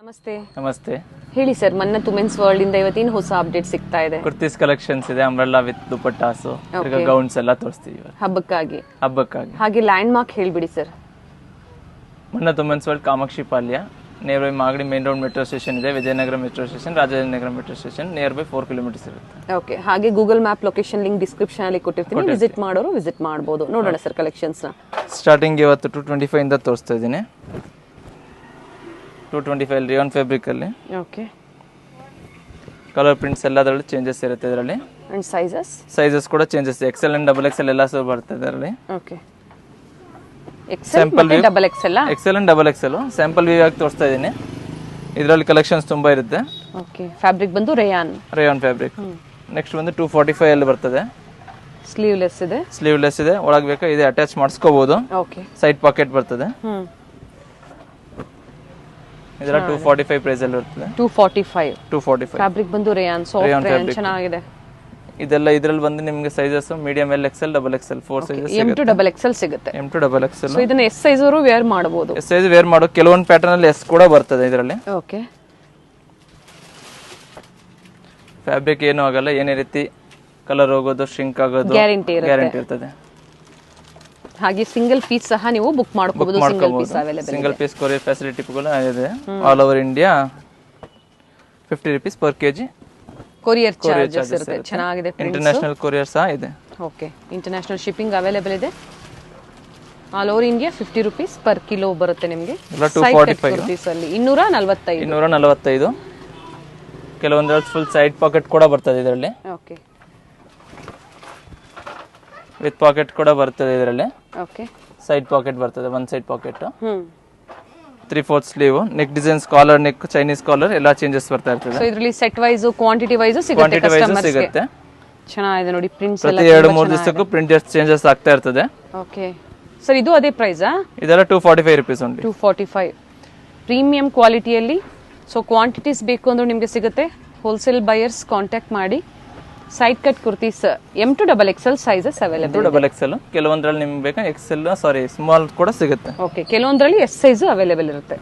ನಮಸ್ತೆ. ನಮಸ್ತೆ. ಹೇಳಿ ಸರ್, ಮನ್ನತ್ ವುಮೆನ್ಸ್ ವರ್ಲ್ಡ್ ಇಂದ ಇವತ್ತಿನ ಹೊಸ ಅಪ್ಡೇಟ್ ಸಿಗ್ತಾ ಇದೆ. ಕುರ್ತೀಸ್ ಕಲೆಕ್ಷನ್ಸ್ ಇದೆ, ಅಂಬ್ರೆಲ್ಲಾ ವಿತ್ ದುಪಟ್ಟಾಸು, ಈಗ ಗೌನ್ಸ್ ಎಲ್ಲ ತೋರಿಸ್ತೀವಿ ಹಬ್ಬಕ್ಕಾಗಿ. ಹಾಗೆ ಲ್ಯಾಂಡ್ ಮಾರ್ಕ್ ಹೇಳ್ಬಿಡಿ sir. Mannat women's world Kamakshi Palya, near by Magadi main road metro station ಇದೆ, Vijayanagar metro station, Rajajinagar metro station, near by 4 kilometres ಇರುತ್ತೆ. ಓಕೆ. ಹಾಗೆ Google map location link description ಅಲ್ಲಿ ಕೊಟ್ಟಿರ್ತೀನಿ, ವಿಸಿಟ್ ಮಾಡೋರು ವಿಸಿಟ್ ಮಾಡಬಹುದು. ನೋಡೋಣ ಸರ್ ಕಲೆಕ್ಷನ್ಸ್ ನ. ಸ್ಟಾರ್ಟಿಂಗ್ ಇವತ್ತು 225 ಇಂದ ತೋರಿಸ್ತಾ ಇದ್ದೀನಿ. 225 ರಿಯಾನ್ ಫ್ಯಾಬ್ರಿಕ್ ಅಲ್ಲಿ. ಓಕೆ. ಕಲರ್ ಪ್ರಿಂಟ್ಸ್ ಎಲ್ಲದರಲ್ಲೂ ಚೇಂಜಸ್ ಇರುತ್ತೆ ಇದರಲ್ಲಿ. ಅಂಡ್ ಸೈಜಸ್ ಕೂಡ ಚೇಂಜಸ್ ಇದೆ. XL ಅಂಡ್ XXL ಎಲ್ಲ ಸಹ ಬರ್ತದೆ ಇದರಲ್ಲಿ. ಓಕೆ. XL ಮತ್ತೆ XXL XL and XXL sample view ಆಗಿ ತೋರಿಸ್ತಾ ಇದ್ದೀನಿ. ಇದರಲ್ಲಿ ಕಲೆಕ್ಷನ್ಸ್ ತುಂಬಾ ಇರುತ್ತೆ. ಓಕೆ. ಫ್ಯಾಬ್ರಿಕ್ ಬಂದು ರೇಯಾನ್ ಫ್ಯಾಬ್ರಿಕ್. ನೆಕ್ಸ್ಟ್ ಬಂದು 245 ಅಲ್ಲಿ ಬರ್ತದೆ. ಸ್ಲೀವ್ಲೆಸ್ ಇದೆ. ಒಳಗೆ ಬೇಕಾ ಇದೆ ಅಟ್ಯಾಚ್ ಮಾಡಿಸ್ಕೋಬಹುದು. ಓಕೆ. ಸೈಡ್ ಪಾಕೆಟ್ ಬರ್ತದೆ. ಇದರ 245 ಪ್ರೈಸ್ ಅಲ್ಲಿ ಇರ್ತದೆ. 245 ಫ್ಯಾಬ್ರಿಕ್ ಬಂದು ರೇಯಾನ್ ಸಾಫ್ಟ್ ರೇಯಾನ್ ಚೆನ್ನಾಗಿದೆ. ಇದೆಲ್ಲ ಇದರಲ್ಲಿ ಬಂದು ನಿಮಗೆ sizes medium L XL XXL 4 sizes M to XXL ಸಿಗುತ್ತೆ. M to XXL. ಸೊ ಇದನ್ನ S ಸೈಜ್ ಅವರು ವೇರ್ ಮಾಡಬಹುದು. S ಸೈಜ್ ವೇರ್ ಮಾಡೋ ಕೆಲವೊಂದು ಪ್ಯಾಟರ್ನ್ ಅಲ್ಲಿ S ಕೂಡ ಬರ್ತದೆ ಇದರಲ್ಲಿ. ಓಕೆ. ಫ್ಯಾಬ್ರಿಕ್ ಏನು ಆಗಲ್ಲ, ಏನೇ ರೀತಿ ಕಲರ್ ಹೋಗೋದು ಶ್ರಿಂಕ್ ಆಗೋದು ಗ್ಯಾರಂಟಿ ಇರ್ತದೆ. ಹಾಗೆ ಸಿಂಗಲ್ ಪೀಸ್ ಸಹ ನೀವು ಬುಕ್ ಮಾಡ್ಕೋಬಹುದು. ಸಿಂಗಲ್ ಪೀಸ್ ಕೊರಿಯರ್ ಫೆಸಿಲಿಟಿ ಕೂಡ ಇದೆ. All over India 50 rupees per kg courier charges ಇರುತ್ತೆ. ಚೆನ್ನಾಗಿದೆ. ಇಂಟರ್ನ್ಯಾಷನಲ್ ಕೊರಿಯರ್ ಸಹ ಇದೆ. ಓಕೆ. ಇಂಟರ್ನ್ಯಾಷನಲ್ ಶಿಪ್ಪಿಂಗ್ ಅವೈಲೇಬಲ್ ಇದೆ. All over India 50 rupees per kilo ಬರುತ್ತೆ ನಿಮಗೆ. 245 ಅಲ್ಲಿ 245 ಕೆಲವೊಂದ್ರಲ್ಲಿ ಫುಲ್ ಸೈಡ್ ಪಾಕೆಟ್ ಕೂಡ ಬರ್ತದೆ ಇದರಲ್ಲಿ. ಓಕೆ. ವಿತ್ ಪಾಕೆಟ್ ಕೂಡ ಬರ್ತದೆ ಇದರಲ್ಲಿ. ಓಕೆ. ಸೈಡ್ ಪಾಕೆಟ್ ಬರ್ತದೆ, one side pocket. 3/4 sleeve, neck designs, collar neck, Chinese collar ಎಲ್ಲ ಚೇಂಜಸ್ ಬರ್ತಾ ಇರ್ತದೆ. ಸೊ ಇದರಲ್ಲಿ ಸೆಟ್ ವೈಸ್ ಕ್ವಾಂಟಿಟಿ ವೈಸ್ ಸಿಗುತ್ತೆ ಕಸ್ಟಮರ್ಸ್ ಗೆ. ಚೆನ್ನಾಗಿದೆ ನೋಡಿ ಪ್ರಿಂಟ್ಸ್ ಎಲ್ಲ. ಪ್ರತಿ 2-3 ದಿವಸಕ್ಕೂ ಪ್ರಿಂಟ್ ಚೇಂಜಸ್ ಆಗ್ತಾ ಇರ್ತದೆ. ಓಕೆ ಸರ್, ಇದು ಅದೇ ಪ್ರೈಸಾ? ಇದೆಲ್ಲ 245 rupees ಓನ್ಲಿ. 245 ಪ್ರೀಮಿಯಂ ಕ್ವಾಲಿಟಿಯಲ್ಲಿ. ಸೊ ಕ್ವಾಂಟಿಟೀಸ್ ಬೇಕು ಅಂದ್ರೆ ನಿಮಗೆ ಸಿಗುತ್ತೆ. ಹೋಲ್ಸೇಲ್ ಬಯರ್ಸ್ ಕಾಂಟ್ಯಾಕ್ಟ್ ಮಾಡಿ. Side cut kurtis M to XXL sizes available. XXL ಕೆಲವೊಂದ್ರಲ್ಲಿ ನಿಮ್ಗೆ ಬೇಕಾ ಸ್ಮಾಲ್ ಕೂಡ ಸಿಗುತ್ತೆ. ಓಕೆ. ಕೆಲವೊಂದ್ರಲ್ಲಿ S ಸೈಜ್ ಅವೈಲೇಬಲ್ ಇರುತ್ತೆ.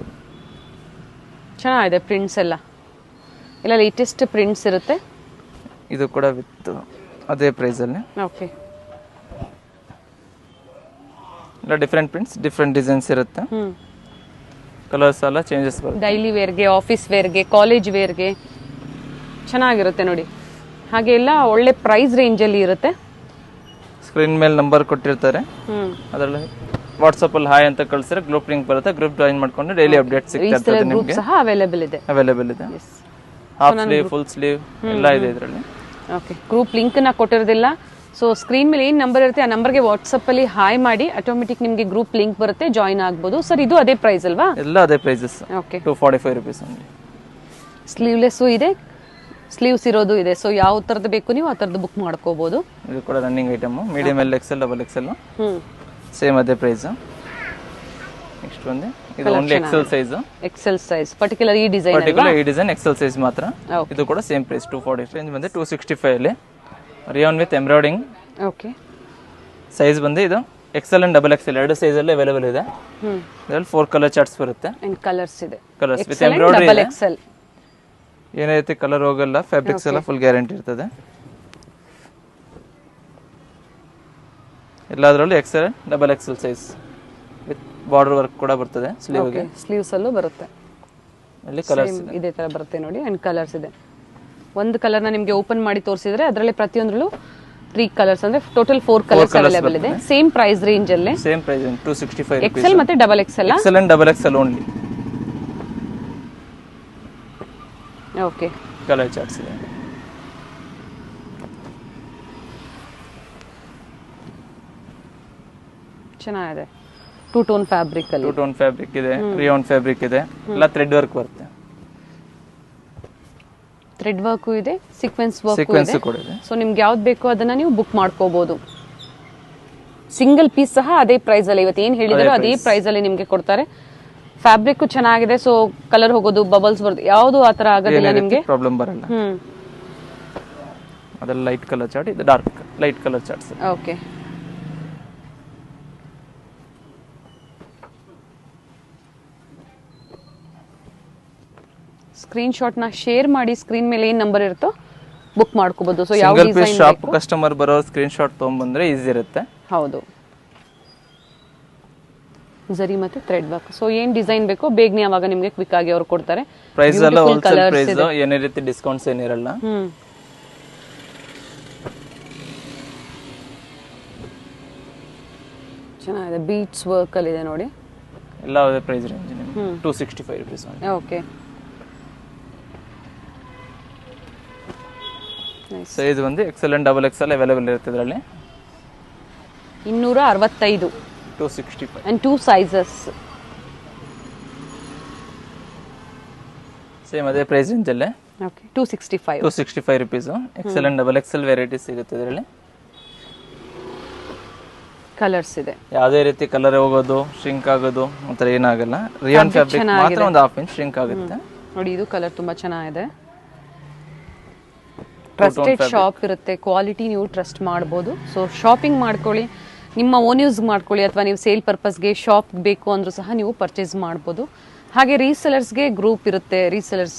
ಚೆನ್ನಾಗಿದೆ ಪ್ರಿಂಟ್ಸ್ ಎಲ್ಲ ಲೇಟೆಸ್ಟ್ ಪ್ರಿಂಟ್ಸ್ ಇರುತ್ತೆ. ಇದು ಕೂಡ ವಿತ್ ಅದೇ ಪ್ರೈಸ್ ಅಲ್ಲಿ. ಓಕೆ. ಎಲ್ಲ ಡಿಫರೆಂಟ್ ಪ್ರಿಂಟ್ಸ್, ಡಿಫರೆಂಟ್ ಡಿಸೈನ್ಸ್ ಇರುತ್ತೆ. ಕಲರ್ಸ್ ಎಲ್ಲ ಚೇಂಜಸ್ ಬರುತ್ತೆ. ಡೈಲಿ ವೇರ್ಗೆ, ಆಫೀಸ್ ವೇರ್ಗೆ, ಕಾಲೇಜ್ ವೇರ್ಗೆ ಚೆನ್ನಾಗಿರುತ್ತೆ ನೋಡಿ. ಹಾಗೆ ಎಲ್ಲ ಒಳ್ಳೆ ಪ್ರೈಸ್ ರೇಂಜ್ ಅಲ್ಲಿ ಇರುತ್ತೆ. ಸ್ಕ್ರೀನ್ ಮೇಲೆ ನಂಬರ್ ಕೊಟ್ಟಿರ್ತಾರೆ, ಅದರಲ್ಲಿ ವಾಟ್ಸ್ಆಪ್ ಅಲ್ಲಿ ಹಾಯ್ ಅಂತ ಕಳಿಸಿದ್ರೆ ಗ್ರೂಪ್ ಲಿಂಕ್ ಬರುತ್ತೆ. ಗ್ರೂಪ್ ಜಾಯಿನ್ ಮಾಡ್ಕೊಂಡು ಡೈಲಿ ಅಪ್ಡೇಟ್ ಸಿಗ್ತಾ ಇರ್ತದೆ ನಿಮಗೆ. ಸಹ ಅವೈಲೇಬಲ್ ಇದೆ. ಹಾಫ್ ಸ್ಲೀವ್, ಫುಲ್ ಸ್ಲೀವ್ ಎಲ್ಲ ಇದೆ ಇದರಲ್ಲಿ. ಓಕೆ. ಗ್ರೂಪ್ ಲಿಂಕ್ ನ ಕೊಟ್ಟಿರೋದಿಲ್ಲ. ಸೊ ಸ್ಕ್ರೀನ್ ಮೇಲೆ ಏನ್ ನಂಬರ್ ಇರುತ್ತೆ ಆ ನಂಬರ್ಗೆ ವಾಟ್ಸ್ಆಪ್ ಅಲ್ಲಿ ಹಾಯ್ ಮಾಡಿ ಆಟೋಮೆಟಿಕ್ ನಿಮಗೆ ಗ್ರೂಪ್ ಲಿಂಕ್ ಬರುತ್ತೆ, ಜಾಯಿನ್ ಆಗ್ಬೋದು. ಸರ್ ಇದು ಅದೇ ಪ್ರೈಸ್ ಅಲ್ವಾ? ಎಲ್ಲ ಅದೇ prices. Okay. 245 rupees only. Sleeveless ಇದೆ, ಸ್ಲೀವ್ಸ್ ಇರೋದು ಇದೆ. ಸೊ ಯಾವ ತರದ್ದು ಬೇಕು ನೀವು ಆ ತರದ್ದು ಬುಕ್ ಮಾಡ್ಕೋಬಹುದು. ಇದು ಕೂಡ running item. Medium L XL XXL same ಅದೇ ಪ್ರೈಸ್. ನೆಕ್ಸ್ಟ್ ಬಂದು ಇದು ಓನ್ಲಿ XL ಸೈಜ್. ಪರ್ಟಿಕ್ಯುಲರ್ ಈ ಡಿಸೈನ್ XL ಸೈಜ್ ಮಾತ್ರ. ಇದು ಕೂಡ ಸೇಮ್ ಪ್ರೈಸ್ 240. ರೇಂಜ್ ಬಂದು 265 ಅಲ್ಲಿ rayon with embroidering. Okay. Size ಬಂದು ಇದು XL ಅಂಡ್ XXL ಎರಡು ಸೈಜ್ ಅಲ್ಲಿ ಅವೈಲೇಬಲ್ ಇದೆ. ಇದರಲ್ಲಿ 4 ಕಲರ್ ಚಾರ್ಟ್ಸ್ ಬರುತ್ತೆ. ಅಂಡ್ ಕಲರ್ಸ್ ಇದೆ. Colours with embroidery. XL ಏನೇ ರೀತಿ ಕಲರ್ ಹೋಗಲ್ಲ, ಫ್ಯಾಬ್ರಿಕ್ಸ್ ಎಲ್ಲ ಫುಲ್ ಗ್ಯಾರಂಟಿ ಇರ್ತದೆ. ಎಲ್ಲದರಲ್ಲೂ XL XXL size with border work ಕೂಡ ಬರ್ತದೆ. ಸ್ಲೀವ್ಸ್ ಅಲ್ಲೂ ಬರುತ್ತೆ. ಅಲ್ಲಿ ಕಲರ್ಸ್ ಇದೇ ತರ ಬರುತ್ತೆ ನೋಡಿ. ಅಂಡ್ ಕಲರ್ಸ್ ಇದೆ. ಒಂದು ಕಲರ್ ನ ನಿಮಗೆ ಓಪನ್ ಮಾಡಿ ತೋರಿಸಿದ್ರೆ ಅದರಲ್ಲಿ ಪ್ರತಿಯೊಂದರಲ್ಲೂ 3 ಕಲರ್ಸ್ ಅಂದ್ರೆ ಟೋಟಲ್ 4 ಕಲರ್ಸ್ ಅವೈಲೇಬಲ್ ಇದೆ. ಸೇಮ್ ಪ್ರೈಸ್ ರೇಂಜ್ ಅಲ್ಲಿ. Same price 265 rupees. XL ಮತ್ತೆ XXL. XL and XXL only. Okay. Colour charts ಇದೆ. ಚೆನ್ನಾಗಿದೆ. 2 ಟೋನ್ ಫ್ಯಾಬ್ರಿಕ್ ಅಲ್ಲಿ. 2 ಟೋನ್ ಫ್ಯಾಬ್ರಿಕ್ ಇದೆ, ರಿಯಾನ್ ಫ್ಯಾಬ್ರಿಕ್ ಇದೆ. ಎಲ್ಲ ಥ್ರೆಡ್ ವರ್ಕ್ ಬರುತ್ತೆ. ಥ್ರೆಡ್ ವರ್ಕ್ ಇದೆ, ಸೀಕ್ವೆನ್ಸ್ ವರ್ಕ್ ಇದೆ. ಸೊ ನಿಮ್ಗೆ ಯಾವ್ದು ಬೇಕೋ ಅದನ್ನ ನೀವು ಬುಕ್ ಮಾಡ್ಕೋಬಹುದು. ಸಿಂಗಲ್ ಪೀಸ್ ಸಹ ಅದೇ ಪ್ರೈಸ್ ಅಲ್ಲಿ ಇವತ್ತು ಏನ್ ಹೇಳಿದ್ರು ಅದೇ ಪ್ರೈಸ್ ಅಲ್ಲಿ ನಿಮ್ಗೆ ಕೊಡ್ತಾರೆ. ಫ್ಯಾಬ್ರಿಕ್ ಚೆನ್ನಾಗಿದೆ. ಸೊ ಕಲರ್ ಹೋಗೋದು, ಬಬಲ್ಸ್ ಬರೋದು ಯಾವುದು ಆತರ ಆಗೋದಿಲ್ಲ ನಿಮ್ಗೆ, ಪ್ರಾಬ್ಲಮ್ ಬರಲ್ಲ. ಅದೆಲ್ಲ ಲೈಟ್ ಕಲರ್ ಚಾರ್ಟ್, ಇದು dark light colour charts. Okay. Screenshot ನ ಶೇರ್ ಮಾಡಿ ಸ್ಕ್ರೀನ್ ಮೇಲೆ ಏನ್ ನಂಬರ್ ಇರುತ್ತೋ ಬುಕ್ ಮಾಡ್ಕೋಬಹುದು. ಸೊ ಯಾವ single piece design shop customer ಬರೋ ಸ್ಕ್ರೀನ್ ಶಾಟ್ ತೊಗೊಂಡ್ಬಂದ್ರೆ ಈಸಿ ಇರುತ್ತೆ. ಹೌದು, ಜರಿ ಮತ್ತೆ ಥ್ರೆಡ್ ವರ್ಕ್. ಸೊ ಏನ್ ಡಿಸೈನ್ ಬೇಕೋ ಬೇಗನೆ ಅವಾಗ ನಿಮ್ಗೆ ಕ್ವಿಕ್ ಆಗಿ ಅವ್ರು ಕೊಡ್ತಾರೆ. ಪ್ರೈಸ್ ಎಲ್ಲ ಹೋಲ್ಸೇಲ್ ಪ್ರೈಸ್, ಏನೇ ರೀತಿ ಡಿಸ್ಕೌಂಟ್ಸ್ ಏನಿರಲ್ಲ. ಚೆನ್ನಾಗಿದೆ, ಬೀಟ್ಸ್ ವರ್ಕ್ ಅಲ್ಲಿ ಇದೆ ನೋಡಿ. ಎಲ್ಲ ಅದೇ ಪ್ರೈಸ್ ರೇಂಜ್ ನಿಮಗೆ 265 ರೂಪೀಸ್. ಓಕೆ, ಸೈಜ್ ಬಂದು XL and XXL ಅವೈಲೇಬಲ್ ಇರುತ್ತೆ ಇದರಲ್ಲಿ. 265 265 and 2 sizes. ಸೇಮ್ ಅದೇ ಪ್ರೈಸ್ ರೇಂಜ್ ಅಲ್ಲೇ. Okay, 265 rupees. XL and XXL varieties ಸಿಗುತ್ತೆ ಇದರಲ್ಲಿ. ಕಲರ್ಸ್ ಇದೆ, ಯಾವುದೇ ರೀತಿ ಕಲರ್ ಹೋಗೋದು ಶ್ರಿಂಕ್ ಆಗೋದು ಒಂಥರ ಏನಾಗಲ್ಲ. ರಿಯಾನ್ ಫ್ಯಾಬ್ರಿಕ್ ಮಾತ್ರ ಒಂದು 1/2 ಇಂಚ್ ಶ್ರಿಂಕ್ ಆಗುತ್ತೆ ನೋಡಿ. ಇದು ಕಲರ್ ತುಂಬಾ ಚೆನ್ನಾಗಿದೆ. ಟ್ರಸ್ಟೆಡ್ ಶಾಪ್ ಇರುತ್ತೆ, ಕ್ವಾಲಿಟಿ ನೀವು ಟ್ರಸ್ಟ್ ಮಾಡ್ಬೋದು. ಸೊ ಶಾಪಿಂಗ್ ಮಾಡ್ಕೊಳ್ಳಿ, ನಿಮ್ಮ ಓನ್ ಯೂಸ್ ಮಾಡ್ಕೊಳ್ಳಿ, ಅಥವಾ ನೀವು ಸೇಲ್ ಪರ್ಪಸ್ಗೆ ಶಾಪ್ ಬೇಕು ಅಂದ್ರೂ ಸಹ ನೀವು ಪರ್ಚೇಸ್ ಮಾಡ್ಬೋದು. ಹಾಗೆ ರೀಸೆಲರ್ಸ್ಗೆ ಗ್ರೂಪ್ ಇರುತ್ತೆ, ರೀಸೆಲರ್ಸ್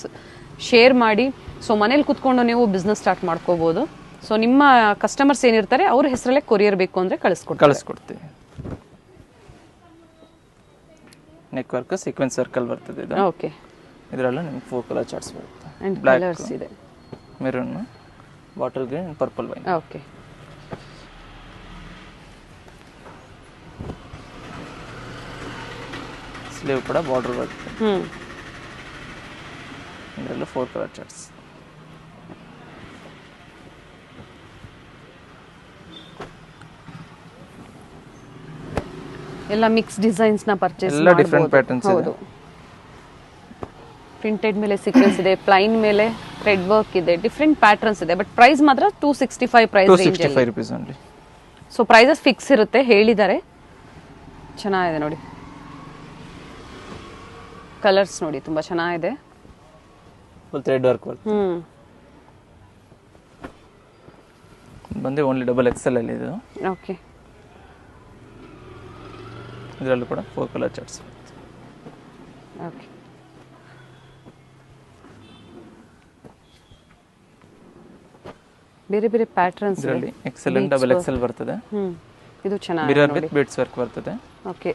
ಶೇರ್ ಮಾಡಿ. ಸೊ ಮನೇಲಿ ಕುತ್ಕೊಂಡು ನೀವು ಬಿಸ್ನೆಸ್ ಸ್ಟಾರ್ಟ್ ಮಾಡ್ಕೋಬಹುದು. ಸೊ ನಿಮ್ಮ ಕಸ್ಟಮರ್ಸ್ ಏನಿರ್ತಾರೆ ಅವ್ರ ಹೆಸರಲ್ಲೇ ಕೊರಿಯರ್ ಬೇಕು ಅಂದ್ರೆ ಕಳಿಸ್ಕೊಡ್ತೀವಿ. ನೆಕ್ ವರ್ಕ್ ಸೀಕ್ವೆನ್ಸ್ ಸರ್ಕಲ್ ಬರ್ತದೆ ಇದು. ಓಕೆ, ಇದರಲ್ಲ ನಿಮಗೆ 4 ಕಲರ್ ಚಾರ್ಟ್ಸ್ ಬರುತ್ತೆ. ಅಂಡ್ ಕಲರ್ಸ್ ಇದೆ, maroon, bottle green, purple wine. Okay, sleeve ಕೂಡ ಬಾರ್ಡರ್ ಬರುತ್ತೆ. ಇದರಲ್ಲ 4 ಕಲರ್ ಚಾರ್ಟ್ಸ್. ಎಲ್ಲ ಮಿಕ್ಸ್ ಡಿಸೈನ್ಸ್ ನ ಪರ್ಚೇಸ್ ಎಲ್ಲ ಡಿಫರೆಂಟ್ ಪ್ಯಾಟರ್ನ್ಸ್ ಇದೆ. ಪ್ರಿಂಟೆಡ್ ಮೇಲೆ ಸೀಕ್ವೆನ್ಸ್ ಇದೆ, ಪ್ಲೈನ್ ಮೇಲೆ ಥ್ರೆಡ್ ವರ್ಕ್ ಇದೆ, ಡಿಫರೆಂಟ್ ಪ್ಯಾಟರ್ನ್ಸ್ ಇದೆ. ಬಟ್ ಪ್ರೈಸ್ ಮಾತ್ರ 265 ಪ್ರೈಸ್ ರೇಂಜ್ ಅಲ್ಲಿ. 265 rupees only. So prices fix ಇರುತ್ತೆ, ಹೇಳಿದ್ದಾರೆ. ಚೆನ್ನಾಗಿದೆ ನೋಡಿ, ಕಲರ್ಸ್ ನೋಡಿ ತುಂಬಾ ಚೆನ್ನಾಗಿದೆ. ಫುಲ್ ಥ್ರೆಡ್ ವರ್ಕ್ ಬರುತ್ತೆ. ಬಂದು ಓನ್ಲಿ XXL ಅಲ್ಲಿ ಇದು. ಓಕೆ, ಇದರಲ್ಲೂ ಕೂಡ 4 ಕಲರ್ ಚಾರ್ಟ್ಸ್. ಓಕೆ, ಬೇರೆ ಬೇರೆ ಪ್ಯಾಟರ್ನ್ಸ್ ಇದರಲ್ಲಿ XL and XXL ಬರ್ತದೆ. ಇದು ಚೆನ್ನಾಗಿದೆ. ಮಿರರ್ ವಿತ್ ಬೀಡ್ಸ್ ವರ್ಕ್ ಬರ್ತದೆ. ಓಕೆ,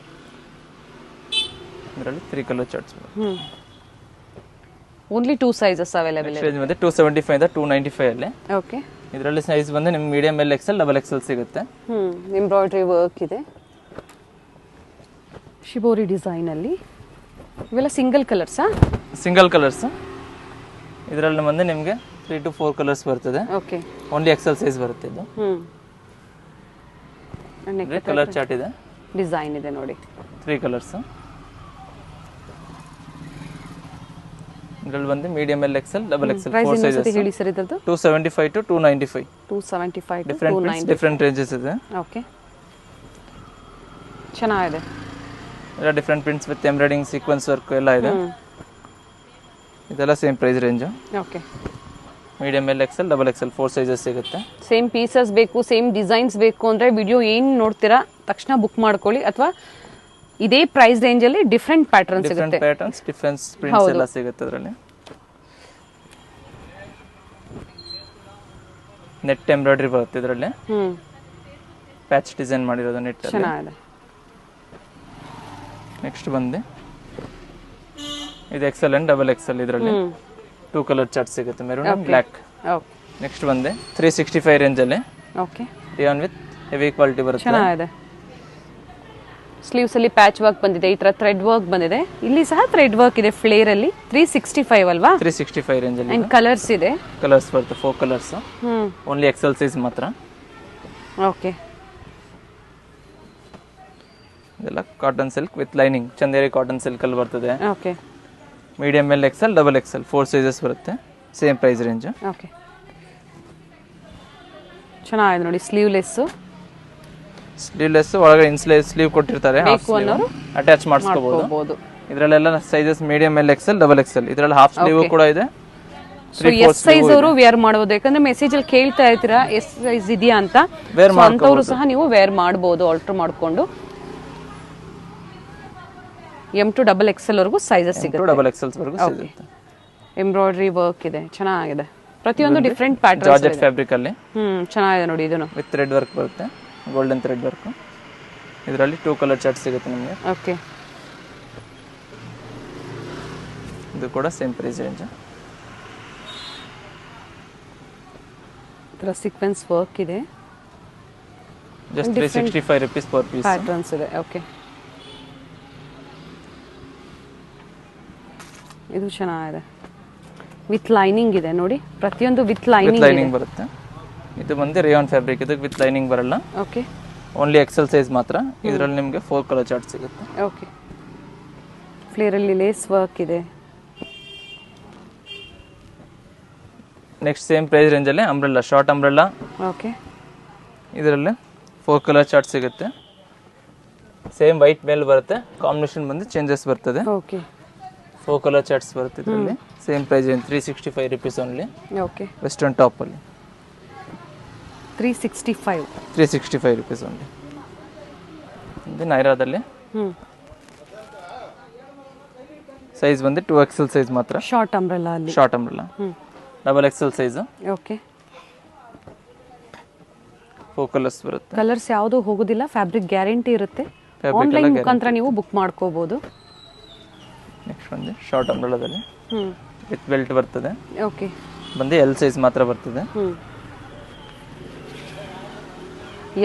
ಇದರಲ್ಲಿ 3 ಕಲರ್ ಚಾರ್ಟ್ಸ್ ಬರುತ್ತೆ. ಓನ್ಲಿ 2 ಸೈಜಸ್ ಅವೈಲೇಬಲ್ ಇದೆ. ಸೈಜ್ ಬಂದು 275 ಇಂದ 295 ಅಲ್ಲಿ. ಓಕೆ, ಇದರಲ್ಲಿ ಸೈಜ್ ಬಂದು ನಿಮಗೆ ಮೀಡಿಯಂ L XL XXL ಸಿಗುತ್ತೆ. ಎಂಬ್ರಾಯ್ಡ್ರಿ ವರ್ಕ್ ಇದೆ, ಶಿಬೋರಿ ಡಿಸೈನ್ ಅಲ್ಲಿ. ಇವೆಲ್ಲ ಸಿಂಗಲ್ ಕಲರ್ಸಾ? Single colours. ಇದರಲ್ಲಿ ಬಂದು ನಿಮಗೆ 3 to 4 ಕಲರ್ಸ್ ಬರ್ತದೆ. ಓಕೆ, ಓನ್ಲಿ XL ಸೈಜ್ ಬರುತ್ತೆ ಇದು. ಕಲರ್ ಚಾರ್ಟ್ ಇದೆ, ಡಿಸೈನ್ ಇದೆ ನೋಡಿ. 3 ಕಲರ್ಸ್. ಇದರಲ್ಲಿ ಬಂದು medium L XL XXL 4 sizes. ಹೇಳಿ ಸರ್ ಇದರದ್ದು. 275 to 295. 275 to different 290. Different ranges ಇದೆ. ಓಕೆ, ಚೆನ್ನಾಗಿದೆ. ಎಲ್ಲ different prints with embroidering sequence work ಎಲ್ಲ ಇದೆ. ಇದೆಲ್ಲ same price range. Okay, medium L XL XXL 4 sizes ಸಿಗುತ್ತೆ. ಸೇಮ್ ಪೀಸಸ್ ಬೇಕು, ಸೇಮ್ ಡಿಸೈನ್ಸ್ ಬೇಕು ಅಂದ್ರೆ ವಿಡಿಯೋ ಏನು ನೋಡ್ತೀರಾ ತಕ್ಷಣ ಬುಕ್ ಮಾಡ್ಕೊಳ್ಳಿ. ಅಥವಾ ಇದೇ ಪ್ರೈಸ್ ರೇಂಜ್ ಅಲ್ಲಿ ಡಿಫರೆಂಟ್ ಪ್ಯಾಟರ್ನ್ಸ್ ಸಿಗುತ್ತೆ. ಡಿಫರೆಂಟ್ ಪ್ಯಾಟರ್ನ್ಸ್, ಡಿಫರೆಂಟ್ ಪ್ರಿಂಟ್ಸ್ ಎಲ್ಲ ಸಿಗುತ್ತೆ ಅದರಲ್ಲಿ. ನೆಟ್ ಎಂಬ್ರಾಯ್ಡ್ರಿ ಬರುತ್ತೆ ಇದರಲ್ಲಿ. ಪ್ಯಾಚ್ ಡಿಸೈನ್ ಮಾಡಿರೋದು ನೆಟ್ ಅಲ್ಲಿ. ಚೆನ್ನಾಗಿದೆ. ನೆಕ್ಸ್ಟ್ ಬಂದು ಇದು XL and XXL. ಇದರಲ್ಲಿ 2 ಕಲರ್ ಚಾರ್ಟ್ ಸಿಗುತ್ತೆ, maroon and black. Okay, next ಬಂದು 365 ರೇಂಜ್ ಅಲ್ಲಿ. Okay, rayon with heavy quality ಬರುತ್ತೆ. ಚೆನ್ನಾಗಿದೆ. ಸ್ಲೀವ್ಸ್ ಅಲ್ಲಿ ಪ್ಯಾಚ್ ವರ್ಕ್ ಬಂದಿದೆ, ಈ ತರ ಥ್ರೆಡ್ ವರ್ಕ್ ಬಂದಿದೆ. ಇಲ್ಲಿ ಸಹ ಥ್ರೆಡ್ ವರ್ಕ್ ಇದೆ ಫ್ಲೇರ್ ಅಲ್ಲಿ. 365 ಅಲ್ವಾ? 365 ರೇಂಜ್ ಅಲ್ಲಿ. ಅಂಡ್ ಕಲರ್ಸ್ ಇದೆ, ಕಲರ್ಸ್ ಬರುತ್ತೆ 4 ಕಲರ್ಸ್. ಓನ್ಲಿ XL ಸೈಜ್ ಮಾತ್ರ. ಓಕೆ, ಇದೆಲ್ಲ cotton silk with lining, Chanderi cotton silk ಅಲ್ಲಿ ಬರ್ತದೆ. Okay, medium L XL XXL 4 sizes ಬರುತ್ತೆ. Same price range. ಓಕೆ, ಚೆನ್ನಾಗಿದೆ ನೋಡಿ. ಸ್ಲೀವ್ಲೆಸ್ ಒಳಗಡೆ ಸ್ಲೀವ್ ಕೊಟ್ಟಿರ್ತಾರೆ, ಅಟ್ಯಾಚ್ ಮಾಡಿಸ್ಕೋಬಹುದು. ಇದರಲ್ಲೆಲ್ಲ sizes medium L XL XXL. ಇದರಲ್ಲಿ ಹಾಫ್ ಸ್ಲೀವ್ ಕೂಡ ಇದೆ. ಎಸ್ ಸೈಜ್ ಅವರು ವೇರ್ ಮಾಡಬಹುದು. ಯಾಕಂದ್ರೆ ಮೆಸೇಜ್ ಅಲ್ಲಿ ಕೇಳ್ತಾ ಇರ್ತೀರಾ ಎಸ್ ಸೈಜ್ ಇದೆಯಾ ಅಂತ. ಅಂತವರು ಸಹ ನೀವು ವೇರ್ ಮಾಡಬಹುದು ಆಲ್ಟರ್ ಮಾಡ್ಕೊಂಡು. M to XXL ವರೆಗೂ ಸೈಜಸ್ ಸಿಗುತ್ತೆ. XXL ವರೆಗೂ ಸಿಗುತ್ತೆ. ಎಂಬ್ರಾಯ್ಡ್ರಿ ವರ್ಕ್ ಇದೆ, ಚೆನ್ನಾಗಿದೆ. ಪ್ರತಿಯೊಂದು ಡಿಫ್ರೆಂಟ್ ಪ್ಯಾಟರ್ನ್ ಜಾರ್ಜೆಟ್ ಫ್ಯಾಬ್ರಿಕ್ ಅಲ್ಲಿ ಚೆನ್ನಾಗಿದೆ ನೋಡಿ. ಇದನ್ನು ವಿತ್ ಥ್ರೆಡ್ ವರ್ಕ್ ಬರುತ್ತೆ, ಗೋಲ್ಡನ್ ಥ್ರೆಡ್ ವರ್ಕ್. ಇದರಲ್ಲಿ 2 ಕಲರ್ ಚಾರ್ಟ್ ಸಿಗುತ್ತೆ ನಿಮಗೆ. ಓಕೆ, ಇದು ಕೂಡ ಸೇಮ್ ಪ್ರೈಸ್ ರೇಂಜ್. ಇದರ ಸೀಕ್ವೆನ್ಸ್ ವರ್ಕ್ ಇದೆ, just 365 rupees per piece. Patterns ಇದೆ. ಓಕೆ, ಇದು ಚೆನ್ನಾಗಿದೆ. ವಿತ್ ಲೈನಿಂಗ್ ಇದೆ ನೋಡಿ, ಪ್ರತಿಯೊಂದು ವಿತ್ ಲೈನಿಂಗ್ ಬರುತ್ತೆ. ಇದು ಬಂದು ರೇಯಾನ್ ಫ್ಯಾಬ್ರಿಕ್, ಇದಕ್ಕೆ ವಿತ್ ಲೈನಿಂಗ್ ಬರಲ್ಲ. ಓಕೆ, ಓನ್ಲಿ ಎಕ್ಸೆಲ್ ಸೈಜ್ ಮಾತ್ರ. ಇದರಲ್ಲಿ ನಿಮಗೆ 4 ಕಲರ್ ಚಾರ್ಟ್ ಸಿಗುತ್ತೆ. ಓಕೆ, ಫ್ಲೇರಲ್ಲಿ ಲೇಸ್ ವರ್ಕ್ ಇದೆ. ನೆಕ್ಸ್ಟ್ ಸೇಮ್ ಪ್ರೈಸ್ ರೇಂಜಲ್ಲಿ ಅಂಬ್ರೆಲ್ಲಾ, ಶಾರ್ಟ್ ಅಂಬ್ರೆಲ್ಲಾ. ಓಕೆ, ಇದರಲ್ಲಿ 4 ಕಲರ್ ಚಾರ್ಟ್ ಸಿಗುತ್ತೆ. ಸೇಮ್ ವೈಟ್ ಮೇಲೆ ಬರುತ್ತೆ, ಕಾಂಬಿನೇಷನ್ ಬಂದು ಚೇಂಜಸ್ ಬರ್ತದೆ. ಓಕೆ, 4 ಕಲರ್ ಚಾರ್ಟ್ಸ್ ಬರುತ್ತೆ ಇದರಲ್ಲಿ. ಸೇಮ್ ಪ್ರೈಸ್ ಏನು 365 rupees only. Okay, western top ಅಲ್ಲಿ 365 rupees ಓನ್ಲಿ. ಇದು ನೈರಾದಲ್ಲಿ ಸೈಜ್ ಬಂದು 2XL ಸೈಜ್ ಮಾತ್ರ. ಶಾರ್ಟ್ ಅಂಬ್ರೆಲ್ಲಾ ಅಲ್ಲಿ, short umbrella double XL size. Okay, 4 colours ಬರುತ್ತೆ. ಕಲರ್ಸ್ ಯಾವುದು ಹೋಗೋದಿಲ್ಲ, ಫ್ಯಾಬ್ರಿಕ್ ಗ್ಯಾರಂಟಿ ಇರುತ್ತೆ. ಆನ್ಲೈನ್ ಮುಖಾಂತರ ನೀವು ಬುಕ್ ಮಾಡ್ಕೋಬಹುದು. ನೆಕ್ಸ್ಟ್ ಬಂದು ಶಾರ್ಟ್ ಅಂಬ್ರೆಲ್ಲಾದಲ್ಲಿ ವಿತ್ ಬೆಲ್ಟ್ ಬರ್ತದೆ. ಓಕೆ, ಬಂದು L ಸೈಜ್ ಮಾತ್ರ ಬರ್ತದೆ.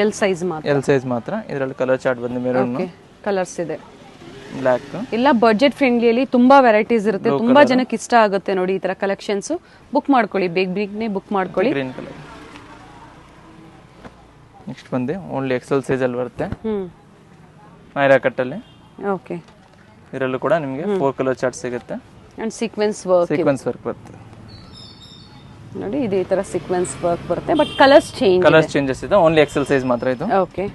ಎಲ್ ಸೈಜ್ ಮಾತ್ರ. L ಸೈಜ್ ಮಾತ್ರ. ಇದರಲ್ಲಿ ಕಲರ್ ಚಾರ್ಟ್ ಬಂದು ಮೆರೂನ್, ಕಲರ್ಸ್ ಇದೆ, ಬ್ಲ್ಯಾಕ್. ಇಲ್ಲ ಬಡ್ಜೆಟ್ ಫ್ರೆಂಡ್ಲಿಯಲ್ಲಿ ತುಂಬಾ ವೆರೈಟೀಸ್ ಇರುತ್ತೆ, ತುಂಬಾ ಜನಕ್ಕೆ ಇಷ್ಟ ಆಗುತ್ತೆ ನೋಡಿ ಈ ತರ ಕಲೆಕ್ಷನ್ಸ್. ಬುಕ್ ಮಾಡ್ಕೊಳ್ಳಿ, ಬೇಗನೆ ಬುಕ್ ಮಾಡ್ಕೊಳ್ಳಿ. Green colour. ನೆಕ್ಸ್ಟ್ ಬಂದು ಓನ್ಲಿ XL ಸೈಜ್ ಅಲ್ಲಿ ಬರುತ್ತೆ, ನೈರಾ ಕಟ್ ಅಲ್ಲಿ. ಓಕೆ, ಇದರಲ್ಲೂ ಕೂಡ ನಿಮಗೆ 4 ಕಲರ್ ಚಾರ್ಟ್ ಸಿಗುತ್ತೆ. ಅಂಡ್ ಸೀಕ್ವೆನ್ಸ್ ವರ್ಕ್ ಬರುತ್ತೆ ನೋಡಿ. ಇದೇ ತರ ಸೀಕ್ವೆನ್ಸ್ ವರ್ಕ್ ಬರುತ್ತೆ, ಬಟ್ ಕಲರ್ಸ್ ಚೇಂಜಸ್ ಇದೆ. ಓನ್ಲಿ XL ಸೈಜ್ ಮಾತ್ರ ಇದು. ಓಕೆ,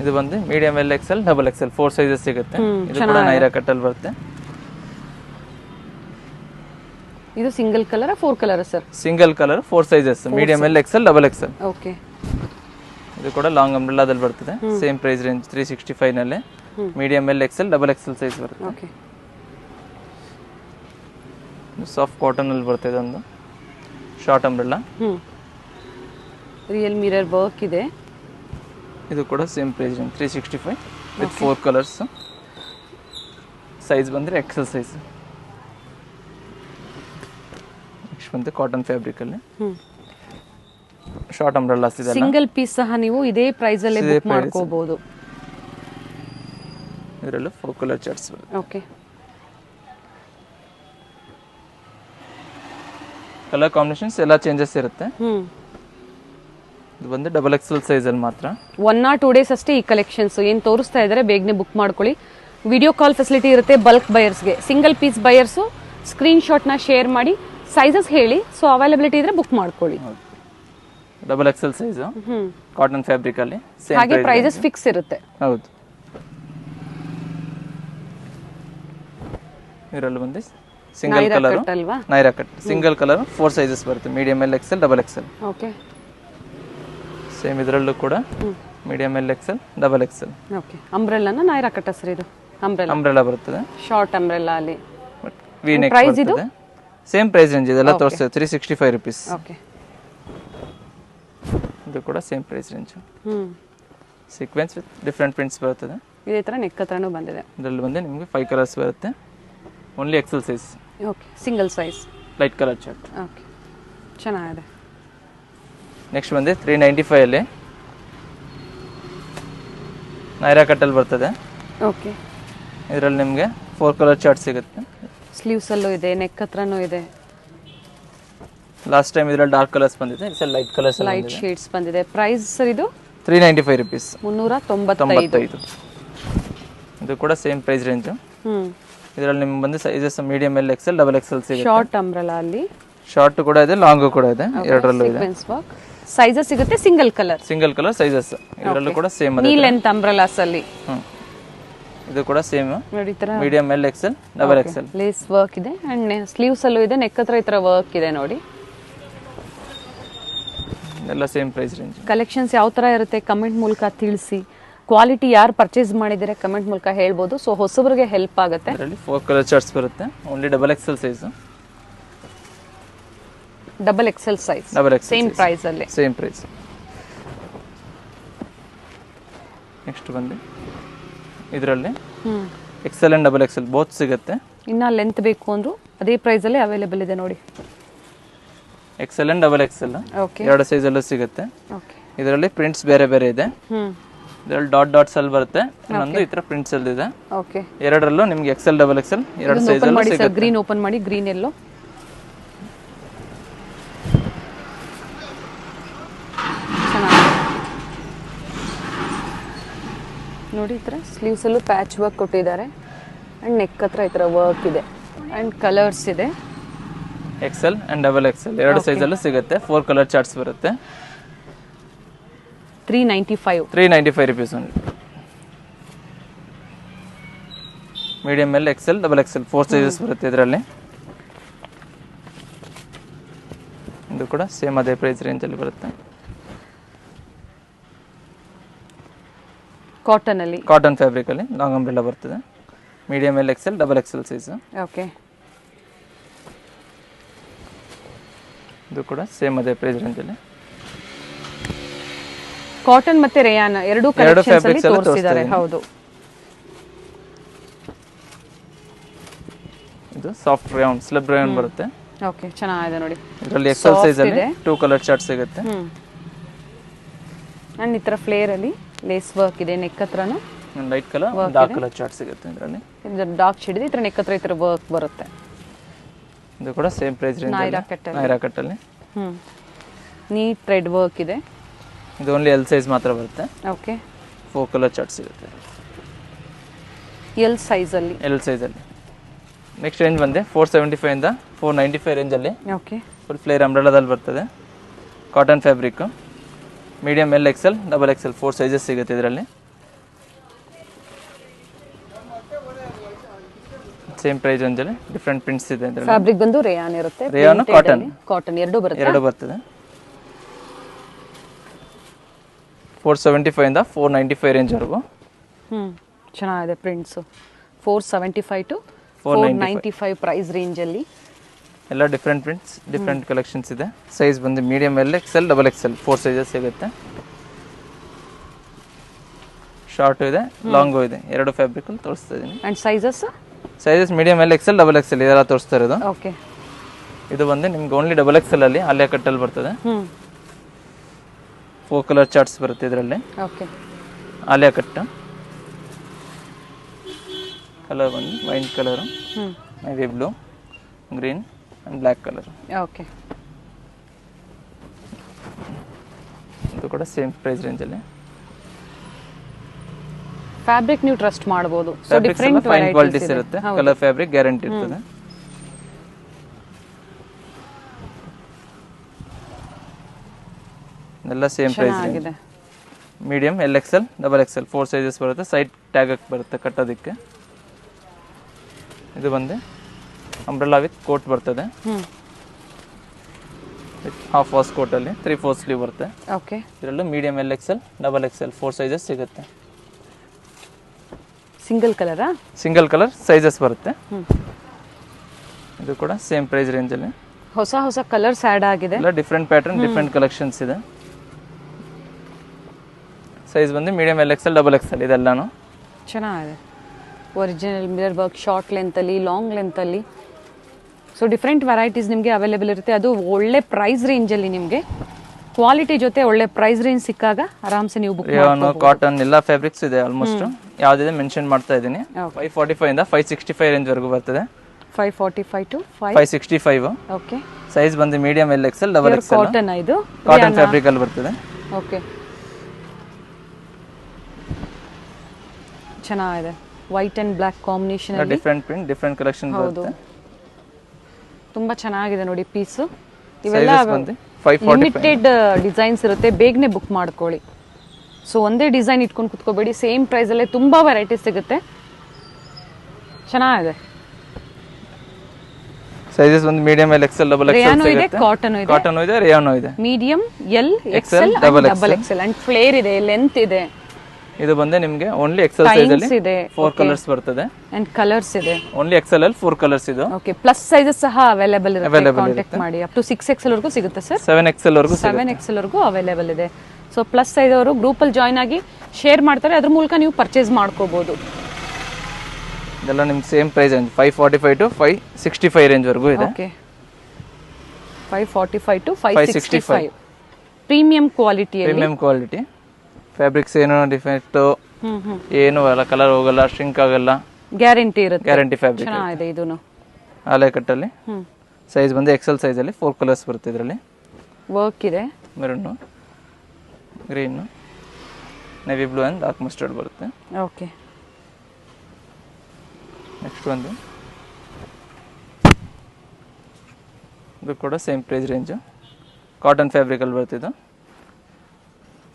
ಇದು ಬಂದು medium L, XL, double XL 4 sizes ಸಿಗುತ್ತೆ. ಇದು ಕೂಡ ನೈರಾ ಕಟ್ ಅಲ್ಲಿ ಬರುತ್ತೆ. ಇದು single colour 4 colour sir? Single colour 4 sizes, medium L, XL, double XL. Okay, ಇದು ಕೂಡ ಲಾಂಗ್ ಅಂಬ್ರೆಲ್ಲಾದಲ್ಲಿ ಬರ್ತದೆ. ಸೇಮ್ ಪ್ರೈಸ್ ರೇಂಜ್ 365 ನಲ್ಲಿ. Medium L, XL, double XL size ಬರುತ್ತೆ. ಓಕೆ, ಸಾಫ್ಟ್ ಕಾಟನ್ ಅಲ್ಲಿ ಬರ್ತದೆ. ಒಂದು short umbrella, real mirror work ಇದೆ. ಇದು ಕೂಡ same price range 365 with 4 colours. Size ಬಂದ್ರೆ XL ಸೈಜ್. ನೆಕ್ಸ್ಟ್ ಬಂದು ಕಾಟನ್ ಫ್ಯಾಬ್ರಿಕ್ ಅಲ್ಲಿ ಶಾರ್ಟ್ ಅಂಬ್ರೆಲ್ಲಾಸ್ ಇದೆ. ಸಿಂಗಲ್ ಪೀಸ್ ಸಹ ನೀವು ಇದೇ ಪ್ರೈಸ್ ಅಲ್ಲಿ ಬುಕ್ ಮಾಡ್ಕೋಬಹುದು. ಇದರಲ್ಲೂ 4 colour charts. Okay, colour combinations ಎಲ್ಲ ಚೇಂಜಸ್ ಇರುತ್ತೆ. ಇದು ಬಂದು ಡಬಲ್ XL ಸೈಜ್ ಅಲ್ಲಿ ಮಾತ್ರ. 1 or 2 days ಅಷ್ಟೇ ಈ ಕಲೆಕ್ಷನ್ಸ್ ಏನ್ ತೋರಿಸ್ತಾ ಇದಾರೆ. ಬೇಗನೆ ಬುಕ್ ಮಾಡ್ಕೊಳ್ಳಿ. ವಿಡಿಯೋ ಕಾಲ್ ಫೆಸಿಲಿಟಿ ಇರುತ್ತೆ ಬಲ್ಕ್ ಬಯರ್ಸ್ಗೆ. Single piece buyers screenshot ನ ಶೇರ್ ಮಾಡಿ, ಸೈಜಸ್ ಹೇಳಿ, ಸೊ ಅವೈಲಬಿಲಿಟಿ ಇದ್ರೆ ಬುಕ್ ಮಾಡ್ಕೊಳ್ಳಿ. Double XL size cotton fabric ಅಲ್ಲಿ. ಹಾಗೆ ಪ್ರೈಸಸ್ ಫಿಕ್ಸ್ ಇರುತ್ತೆ. ಹೌದು. ಇದರಲ್ಲಿ ಬಂದು ಸಿಂಗಲ್ ಕಲರ್ ಅಲ್ವಾ, Naira cut. Single colour 4 sizes ಬರುತ್ತೆ, medium L, XL, double XL. Okay, same ಇದರಲ್ಲೂ ಕೂಡ medium L, XL, double XL. Okay, ಅಂಬ್ರೆಲ್ಲಾನ ನೈರಾ ಕಟ್ ಸರ್? ಇದು ಅಂಬ್ರೆಲ್ಲಾ ಬರ್ತದೆ, ಶಾರ್ಟ್ ಅಂಬ್ರೆಲ್ಲಾ ಅಲ್ಲಿ. ವಿ ನೆಕ್ ಬರ್ತದೆ. ಸೇಮ್ ಪ್ರೈಸ್ ರೇಂಜ್ ಇದೆಲ್ಲ ತೋರಿಸ್ತೇವೆ, 365 rupees. ಓಕೆ, ಇದು ಕೂಡ same price range. Sequins with different prints ಬರ್ತದೆ. ಇದೇ ತರ ನೆಕ್ ಹತ್ರನೂ ಬಂದಿದೆ. ಇದರಲ್ಲಿ ಬಂದು ನಿಮಗೆ 5 ಕಲರ್ಸ್ ಬರುತ್ತೆ. Only XL size. Okay, single size, light colour chart. Okay, ಚೆನ್ನಾಗಿದೆ. ನೆಕ್ಸ್ಟ್ ಬಂದು 395 ಅಲ್ಲಿ ನೈರಾ ಕಟ್ಟಲ್ಲಿ ಬರ್ತದೆ. ಓಕೆ, ಇದರಲ್ಲಿ ನಿಮಗೆ 4 ಕಲರ್ ಚಾರ್ಟ್ ಸಿಗುತ್ತೆ. ಸ್ಲೀವ್ಸ್ ಅಲ್ಲೂ ಇದೆ, ನೆಕ್ ಹತ್ರನೂ ಇದೆ. ಲಾಸ್ಟ್ ಟೈಮ್ ಇದರಲ್ಲಿ ಡಾರ್ಕ್ ಕಲರ್ಸ್ ಬಂದಿದೆ, ಈ ಸಲ ಲೈಟ್ ಕಲರ್ಸ್ ಲೈಟ್ ಶೇಡ್ಸ್ ಬಂದಿದೆ. ಪ್ರೈಸ್ ಸರ್ ಇದು 395 rupees. 395. ಇದು ಕೂಡ ಸೇಮ್ ಪ್ರೈಸ್ ರೇಂಜ್. ಇದರಲ್ಲಿ ನಿಮ್ಗೆ ಬಂದು sizes medium L, XL, double XL ಸಿಗುತ್ತೆ. ಶಾರ್ಟ್ ಅಂಬ್ರೆಲಾ ಅಲ್ಲಿ ಶಾರ್ಟ್ ಕೂಡ ಇದೆ, ಲಾಂಗ್ ಕೂಡ ಇದೆ, ಎರಡರಲ್ಲೂ ಇದೆ. ಸೈಜಸ್ ಸಿಗುತ್ತೆ, ಸಿಂಗಲ್ ಕಲರ್ ಸೈಜಸ್. ಇದರಲ್ಲೂ ಕೂಡ ಸೇಮ್ ನೀ ಲೆಂತ್ ಅಂಬ್ರೆಲಾಸ್ ಅಲ್ಲಿ. ಇದು ಕೂಡ ಸೇಮ್ ನೋಡಿ, ಈ ತರ medium L, XL, double XL. Lace work ಇದೆ ಅಂಡ್ ಸ್ಲೀವ್ಸ್ ಅಲ್ಲೂ ಇದೆ, ನೆಕ್ ಹತ್ರ ಈ ತರ ವರ್ಕ್ ಇದೆ ನೋಡಿ. ಎಲ್ಲ ಸೇಮ್ ಪ್ರೈಸ್ ರೇಂಜ್. ಕಲೆಕ್ಷನ್ಸ್ ಯಾವ ತರ ಇರುತ್ತೆ ಕಮೆಂಟ್ ಮೂಲಕ ತಿಳಿಸಿ. ಕ್ವಾಲಿಟಿ ಯಾರು ಪರ್ಚೇಸ್ ಮಾಡಿದರೆ ಕಮೆಂಟ್ ಮೂಲಕ ಹೇಳ್ಬೋದು. ಸೊ ಹೊಸಬರಿಗೆ ಹೆಲ್ಪ್ ಆಗುತ್ತೆ. ಇದರಲ್ಲಿ 4 ಕಲರ್ ಚಾರ್ಟ್ಸ್ ಬರುತ್ತೆ. Only double XL size. Double XL size, same price ಅಲ್ಲಿ. Same price. ನೆಕ್ಸ್ಟ್ ಬಂದು ಇದರಲ್ಲಿ XL and double XL both ಸಿಗುತ್ತೆ. ಇನ್ನ ಲೆಂತ್ ಬೇಕು ಅಂದ್ರು ಅದೇ ಪ್ರೈಸ್ ಅಲ್ಲಿ ಅವೈಲೇಬಲ್ ಇದೆ ನೋಡಿ. Excel and double XL okay, ಎರಡು ಸೈಜ್ ಅಲ್ಲೂ ಸಿಗುತ್ತೆ. ಓಕೆ, ಇದರಲ್ಲಿ ಪ್ರಿಂಟ್ಸ್ ಬೇರೆ ಬೇರೆ ಇದೆ. ಇದರಲ್ಲಿ ಡಾಟ್ಸ್ ಅಲ್ಲಿ ಬರುತ್ತೆ, ಇನ್ನೊಂದು ಈ ತರ ಪ್ರಿಂಟ್ಸ್ ಅಲ್ಲಿ ಇದೆ. ಓಕೆ, ಎರಡರಲ್ಲೂ ನಿಮ್ಗೆ ಎಕ್ಸೆಲ್ ಡಬಲ್ ಎಕ್ಸೆಲ್ ಎರಡು ಸೈಜ್ ಓಪನ್ ಅಲ್ಲೂ ಮಾಡಿ ಸಿಗುತ್ತೆ. ಸರ್, ಗ್ರೀನ್ ಓಪನ್ ಮಾಡಿ, ಗ್ರೀನ್ ಎಲ್ಲೋ ನೋಡಿ. ಈ ಥರ ಸ್ಲೀವ್ಸ್ ಅಲ್ಲೂ ಪ್ಯಾಚ್ ವರ್ಕ್ ಕೊಟ್ಟಿದ್ದಾರೆ ಅಂಡ್ ನೆಕ್ ಹತ್ರ ಈ ಥರ ವರ್ಕ್ ಇದೆ ಅಂಡ್ ಕಲರ್ಸ್ ಇದೆ. ಎಕ್ಸೆಲ್ ಅಂಡ್ ಡಬಲ್ ಎಕ್ಸೆಲ್ ಎರಡು ಸೈಜ್ ಅಲ್ಲೂ ಸಿಗುತ್ತೆ. 4 ಕಲರ್ ಚಾರ್ಟ್ಸ್ ಬರುತ್ತೆ. 395 rupees only. Medium L, XL, double XL 4 sizes ಬರುತ್ತೆ ಇದರಲ್ಲಿ. ಇದು ಕೂಡ ಸೇಮ್ ಅದೇ ಪ್ರೈಸ್ ರೇಂಜ್ ಅಲ್ಲಿ ಬರುತ್ತೆ. ಕಾಟನ್ ಅಲ್ಲಿ, ಕಾಟನ್ ಫ್ಯಾಬ್ರಿಕ್ ಅಲ್ಲಿ ಲಾಂಗ್ ಅಂಬ್ರೆಲಾ ಬರ್ತದೆ. Medium L, XL, double XL size. Okay, ಇದು ಕೂಡ ಸೇಮ್ ಅದೇ ಪ್ರೈಸ್ ರೇಂಜ್ ಅಲ್ಲಿ. ಕಾಟನ್ ಮತ್ತೆ ರೇಯಾನ್ ಎರಡು ಕಲೆಕ್ಷನ್ಸ್ ಅಲ್ಲಿ ತೋರಿಸಿದ್ದಾರೆ. ಹೌದು, ಇದು ಸಾಫ್ಟ್ ರೇಯಾನ್, ಸ್ಲಬ್ ರೇಯಾನ್ ಬರುತ್ತೆ. ಓಕೆ, ಚೆನ್ನಾಗಿದೆ ನೋಡಿ. ಇದರಲ್ಲಿ ಎಕ್ಸೆಲ್ ಸೈಜ್ ಅಲ್ಲಿ 2 ಕಲರ್ ಚಾರ್ಟ್ ಸಿಗುತ್ತೆ. ಅಂಡ್ ಈ ತರ ಫ್ಲೇರ್ ಅಲ್ಲಿ ಲೇಸ್ ವರ್ಕ್ ಇದೆ. ನೆಕ್ ಹತ್ರನು light colour, dark colour chart ಸಿಗುತ್ತೆ ಇದರಲ್ಲಿ. ಇದು ಡಾರ್ಕ್ ಶೇಡ್ ಇದೆ. ಈ ತರ ನೆಕ್ ಹತ್ರ ಈ ತರ ವರ್ಕ್ ಬರುತ್ತೆ. ಇದು ಕೂಡ ಸೇಮ್ ಪ್ರೈಸ್ ರೇಂಜ್ ಅಲ್ಲಿ, ನೈರಾ ಕಟ್ ಅಲ್ಲಿ. ನೀಟ್ ಥ್ರೆಡ್ ವರ್ಕ್ ಇದೆ. ಇದು ಓನ್ಲಿ ಎಲ್ ಸೈಜ್ ಮಾತ್ರ ಬರುತ್ತೆ. ಓಕೆ, 4 ಕಲರ್ ಚಾರ್ಟ್ ಸಿಗುತ್ತೆ ಎಲ್ ಸೈಜ್ ಅಲ್ಲಿ. ಎಲ್ ಸೈಜ್ ಅಲ್ಲಿ. ನೆಕ್ಸ್ಟ್ ರೇಂಜ್ ಬಂದೆ 475 ಇಂದ 495 ರೇಂಜ್ ಅಲ್ಲಿ. ಓಕೆ, ಫುಲ್ ಫ್ಲೇರ್ ಅಂಬ್ರೆಲಾದಲ್ಲಿ ಬರ್ತದೆ. Cotton fabric. Medium L, XL, double XL 4 sizes ಸಿಗುತ್ತೆ ಇದರಲ್ಲಿ. ಸೇಮ್ ಪ್ರೈಸ್ ರೇಂಜ್ ಅಲ್ಲಿ ಡಿಫರೆಂಟ್ ಪ್ರಿಂಟ್ಸ್ ಇದೆ ಇದರಲ್ಲಿ. ಫ್ಯಾಬ್ರಿಕ್ ಬಂದು ರೇಯಾನ್ ಇರುತ್ತೆ. ರೇಯಾನ್, ಕಾಟನ್ ಎರಡು ಬರುತ್ತೆ. ಎರಡು ಬರ್ತದೆ. 475 ಇಂದ 495 ರೇಂಜ್ ವರೆಗೂ. ಚೆನ್ನಾಗಿದೆ ಪ್ರಿಂಟ್ಸ್. 475 to 495 ಪ್ರೈಸ್ ರೇಂಜ್ ಅಲ್ಲಿ ಎಲ್ಲ ಡಿಫರೆಂಟ್ ಪ್ರಿಂಟ್ಸ್, ಡಿಫರೆಂಟ್ ಕಲೆಕ್ಷನ್ಸ್ ಇದೆ. ಸೈಜ್ ಬಂದು medium L, XL, double XL 4 sizes ಸಿಗುತ್ತೆ. ಶಾರ್ಟ್ ಇದೆ, ಲಾಂಗು ಇದೆ. ಎರಡು ಫ್ಯಾಬ್ರಿಕ್ ಅಲ್ಲಿ ತೋರಿಸ್ತಾ ಇದೀನಿ. And sizes medium L, XL, double XL ಇದೆಲ್ಲ ತೋರಿಸ್ತಾ ಇರೋದು. ಓಕೆ, ಇದು ಬಂದು ನಿಮ್ಗೆ ಓನ್ಲಿ ಡಬಲ್ ಎಕ್ಸೆಲ್ ಅಲ್ಲಿ ಆಲಿಯಾ ಕಟ್ ಅಲ್ಲಿ ಬರ್ತದೆ. 4 ಕಲರ್ ಚಾರ್ಟ್ಸ್ ಬರುತ್ತೆ ಇದರಲ್ಲಿ. Okay, Alia cut. ಕಲರ್ ಬಂದು wine colour, navy blue, green and black colour. Okay, ಇದು ಕೂಡ ಸೇಮ್ ಪ್ರೈಸ್ ರೇಂಜ್ ಅಲ್ಲಿ. ಫ್ಯಾಬ್ರಿಕ್ ನೀವು ಟ್ರಸ್ಟ್ ಮಾಡಬಹುದು. ಸೊ ಡಿಫರೆಂಟ್ ಫೈನ್ ಕ್ವಾಲಿಟೀಸ್ ಇರುತ್ತೆ. ಕಲರ್ ಫ್ಯಾಬ್ರಿಕ್ ಗ್ಯಾರಂಟಿ ಇರ್ತದೆ. ಎಲ್ಲ same price range. Medium L, XL, double XL 4 sizes ಬರುತ್ತೆ. ಸೈಡ್ ಟ್ಯಾಗ್ ಬರುತ್ತೆ ಕಟ್ಟೋದಕ್ಕೆ. ಇದು ಬಂದು ಅಂಬ್ರೆಲಾ ವಿತ್ ಕೋಟ್ ಬರ್ತದೆ. ಹಾಫ್ ವಾಸ್ ಕೋಟ್ ಅಲ್ಲಿ 3/4 ಸ್ಲೀವ್ ಬರುತ್ತೆ. ಓಕೆ, ಇದರಲ್ಲೂ medium L, XL, double XL 4 sizes ಸಿಗುತ್ತೆ. ಸಿಂಗಲ್ ಕಲರಾ? ಸಿಂಗಲ್ ಕಲರ್ ಸೈಜಸ್ ಬರುತ್ತೆ. ಇದು ಕೂಡ ಸೇಮ್ ಪ್ರೈಸ್ ರೇಂಜ್ ಅಲ್ಲಿ. ಹೊಸ ಹೊಸ ಕಲರ್ಸ್ ಆಡ್ ಆಗಿದೆ. ಎಲ್ಲ ಡಿಫರೆಂಟ್ ಪ್ಯಾಟರ್ನ್, ಡಿಫರೆಂಟ್ ಕಲೆಕ್ಷನ್ಸ್ ಇದೆ. ಸೈಜ್ ಬಂದು medium L, XL, double XL ಇದೆಲ್ಲಾನು ಚೆನ್ನಾಗಿದೆ. Original mirror work, short length ಅಲ್ಲಿ, ಲಾಂಗ್ ಲೆಂತ್ ಅಲ್ಲಿ. ಸೊ ಡಿಫರೆಂಟ್ ವೆರೈಟೀಸ್ ನಿಮಗೆ ಅವೈಲೇಬಲ್ ಇರುತ್ತೆ. ಅದು ಒಳ್ಳೆ ಪ್ರೈಸ್ ರೇಂಜ್ ಅಲ್ಲಿ ನಿಮಗೆ ಕ್ವಾಲಿಟಿ ಜೊತೆ ಒಳ್ಳೆ ಪ್ರೈಸ್ ರೇಂಜ್ ಸಿಕ್ಕಾಗ ಆರಾಮ್ಸೆ ನೀವು ಬುಕ್ ಮಾಡಬಹುದು. ಕಾಟನ್ ಎಲ್ಲ ಫ್ಯಾಬ್ರಿಕ್ಸ್ ಇದೆ ಆಲ್ಮೋಸ್ಟ್. ಯಾವ್ದಿದೆ ಮೆನ್ಷನ್ ಮಾಡ್ತಾ ಇದ್ದೀನಿ. 545 ಇಂದ 565 ರೇಂಜ್ ವರೆಗೂ ಬರ್ತದೆ. 545 to 565. ಓಕೆ, ಸೈಜ್ ಬಂದು medium L, XL, double XL. Cotton ಇದು ಕಾಟನ್ ಫ್ಯಾಬ್ರಿಕ್ ಅಲ್ಲಿ ಬರ್ತದೆ. ಓಕೆ, ಚೆನ್ನಾಗಿದೆ. ವೈಟ್ ಅಂಡ್ ಬ್ಲಾಕ್ ಕಾಂಬಿನೇಷನ್ ಅಲ್ಲಿ ಡಿಫರೆಂಟ್ ಪ್ರಿಂಟ್, ಡಿಫರೆಂಟ್ ಕಲೆಕ್ಷನ್ ಬರುತ್ತೆ. ತುಂಬಾ ಚೆನ್ನಾಗಿದೆ ನೋಡಿ ಪೀಸ್. ಇವೆಲ್ಲ ಲಿಮಿಟೆಡ್ ಡಿಸೈನ್ಸ್ ಇರುತ್ತೆ. ಬೇಗನೆ ಬುಕ್ ಮಾಡ್ಕೊಳ್ಳಿ. ಸೊ ಒಂದೇ ಡಿಸೈನ್ ಇಟ್ಕೊಂಡು ಕುತ್ಕೋಬೇಡಿ. ಸೇಮ್ ಪ್ರೈಸ್ ಅಲ್ಲೇ ತುಂಬಾ ವೆರೈಟೀಸ್ ಸಿಗುತ್ತೆ. ಚೆನ್ನಾಗಿದೆ. ಸೈಜಸ್ ಒಂದು medium L, XL, double XL ಸಿಗುತ್ತೆ. ಕಾಟನ್ ಇದೆ, ಕಾಟನ್ ಇದೆ, ರೇಯಾನ್ ಇದೆ. Medium L, XL, double XL and flare ಇದೆ, ಲೆಂತ್ ಇದೆ. ಇದು ಬಂದೆ ನಿಮಗೆ ಓನ್ಲಿ ಎಕ್ಸೆಲ್ ಸೈಜ್ ಅಲ್ಲಿ ಇದೆ 4 ಕಲರ್ಸ್ ಬರ್ತದೆ ಅಂಡ್ ಕಲರ್ಸ್ ಇದೆ. ಓನ್ಲಿ ಎಕ್ಸೆಲ್ ಅಲ್ಲಿ 4 ಕಲರ್ಸ್ ಇದು. ಓಕೆ, ಪ್ಲಸ್ ಸೈಜಸ್ ಸಹ ಅವೈಲೇಬಲ್ ಇರುತ್ತೆ. ಕಾಂಟ್ಯಾಕ್ಟ್ ಮಾಡಿ. ಅಪ್ ಟು 6XL ವರೆಗೂ ಸಿಗುತ್ತೆ ಸರ್. 7XL ವರೆಗೂ 7XL ವರೆಗೂ ಅವೈಲೇಬಲ್ ಇದೆ. ಸೊ ಪ್ಲಸ್ ಸೈಜ್ ಅವರು ಗ್ರೂಪ್ ಅಲ್ಲಿ ಜಾಯ್ನ್ ಆಗಿ ಶೇರ್ ಮಾಡ್ತಾರೆ, ಅದ್ರ ಮೂಲಕ ನೀವು ಪರ್ಚೇಸ್ ಮಾಡ್ಕೋಬಹುದು. ಇದೆಲ್ಲ ನಿಮ್ಗೆ same price range 545 to 565 range ವರೆಗೂ ಇದೆ. ಓಕೆ, 545 ಟು 565 ಪ್ರೀಮಿಯಂ ಕ್ವಾಲಿಟಿಯಲ್ಲಿ. ಪ್ರೀಮಿಯಂ ಕ್ವಾಲಿಟಿ, ಫ್ಯಾಬ್ರಿಕ್ಸ್ ಏನು ಡಿಫೆಕ್ಟ್ ಏನು ಅಲ್ಲ, ಕಲರ್ ಹೋಗಲ್ಲ, ಶ್ರಿಂಕ್ ಆಗಲ್ಲ, ಗ್ಯಾರಂಟಿ ಇರುತ್ತೆ. ಗ್ಯಾರಂಟಿ ಫ್ಯಾಬ್ರಿಕ್ ಚೆನ್ನಾಗಿದೆ ಇದೂನು. ಆಲೆ ಕಟ್ಟಲ್ಲಿ ಸೈಜ್ ಬಂದು ಎಕ್ಸೆಲ್ ಸೈಜ್ ಅಲ್ಲಿ 4 ಕಲರ್ಸ್ ಬರುತ್ತೆ. ಇದರಲ್ಲಿ ವರ್ಕ್ ಇದೆ. Maroon, green, navy blue and dark mustard ಬರುತ್ತೆ. ಓಕೆ, ನೆಕ್ಸ್ಟ್ ಒಂದು ಇದು ಕೂಡ ಸೇಮ್ ಪ್ರೈಸ್ ರೇಂಜು, ಕಾಟನ್ ಫ್ಯಾಬ್ರಿಕಲ್ಲಿ ಬರ್ತಿದ್ದು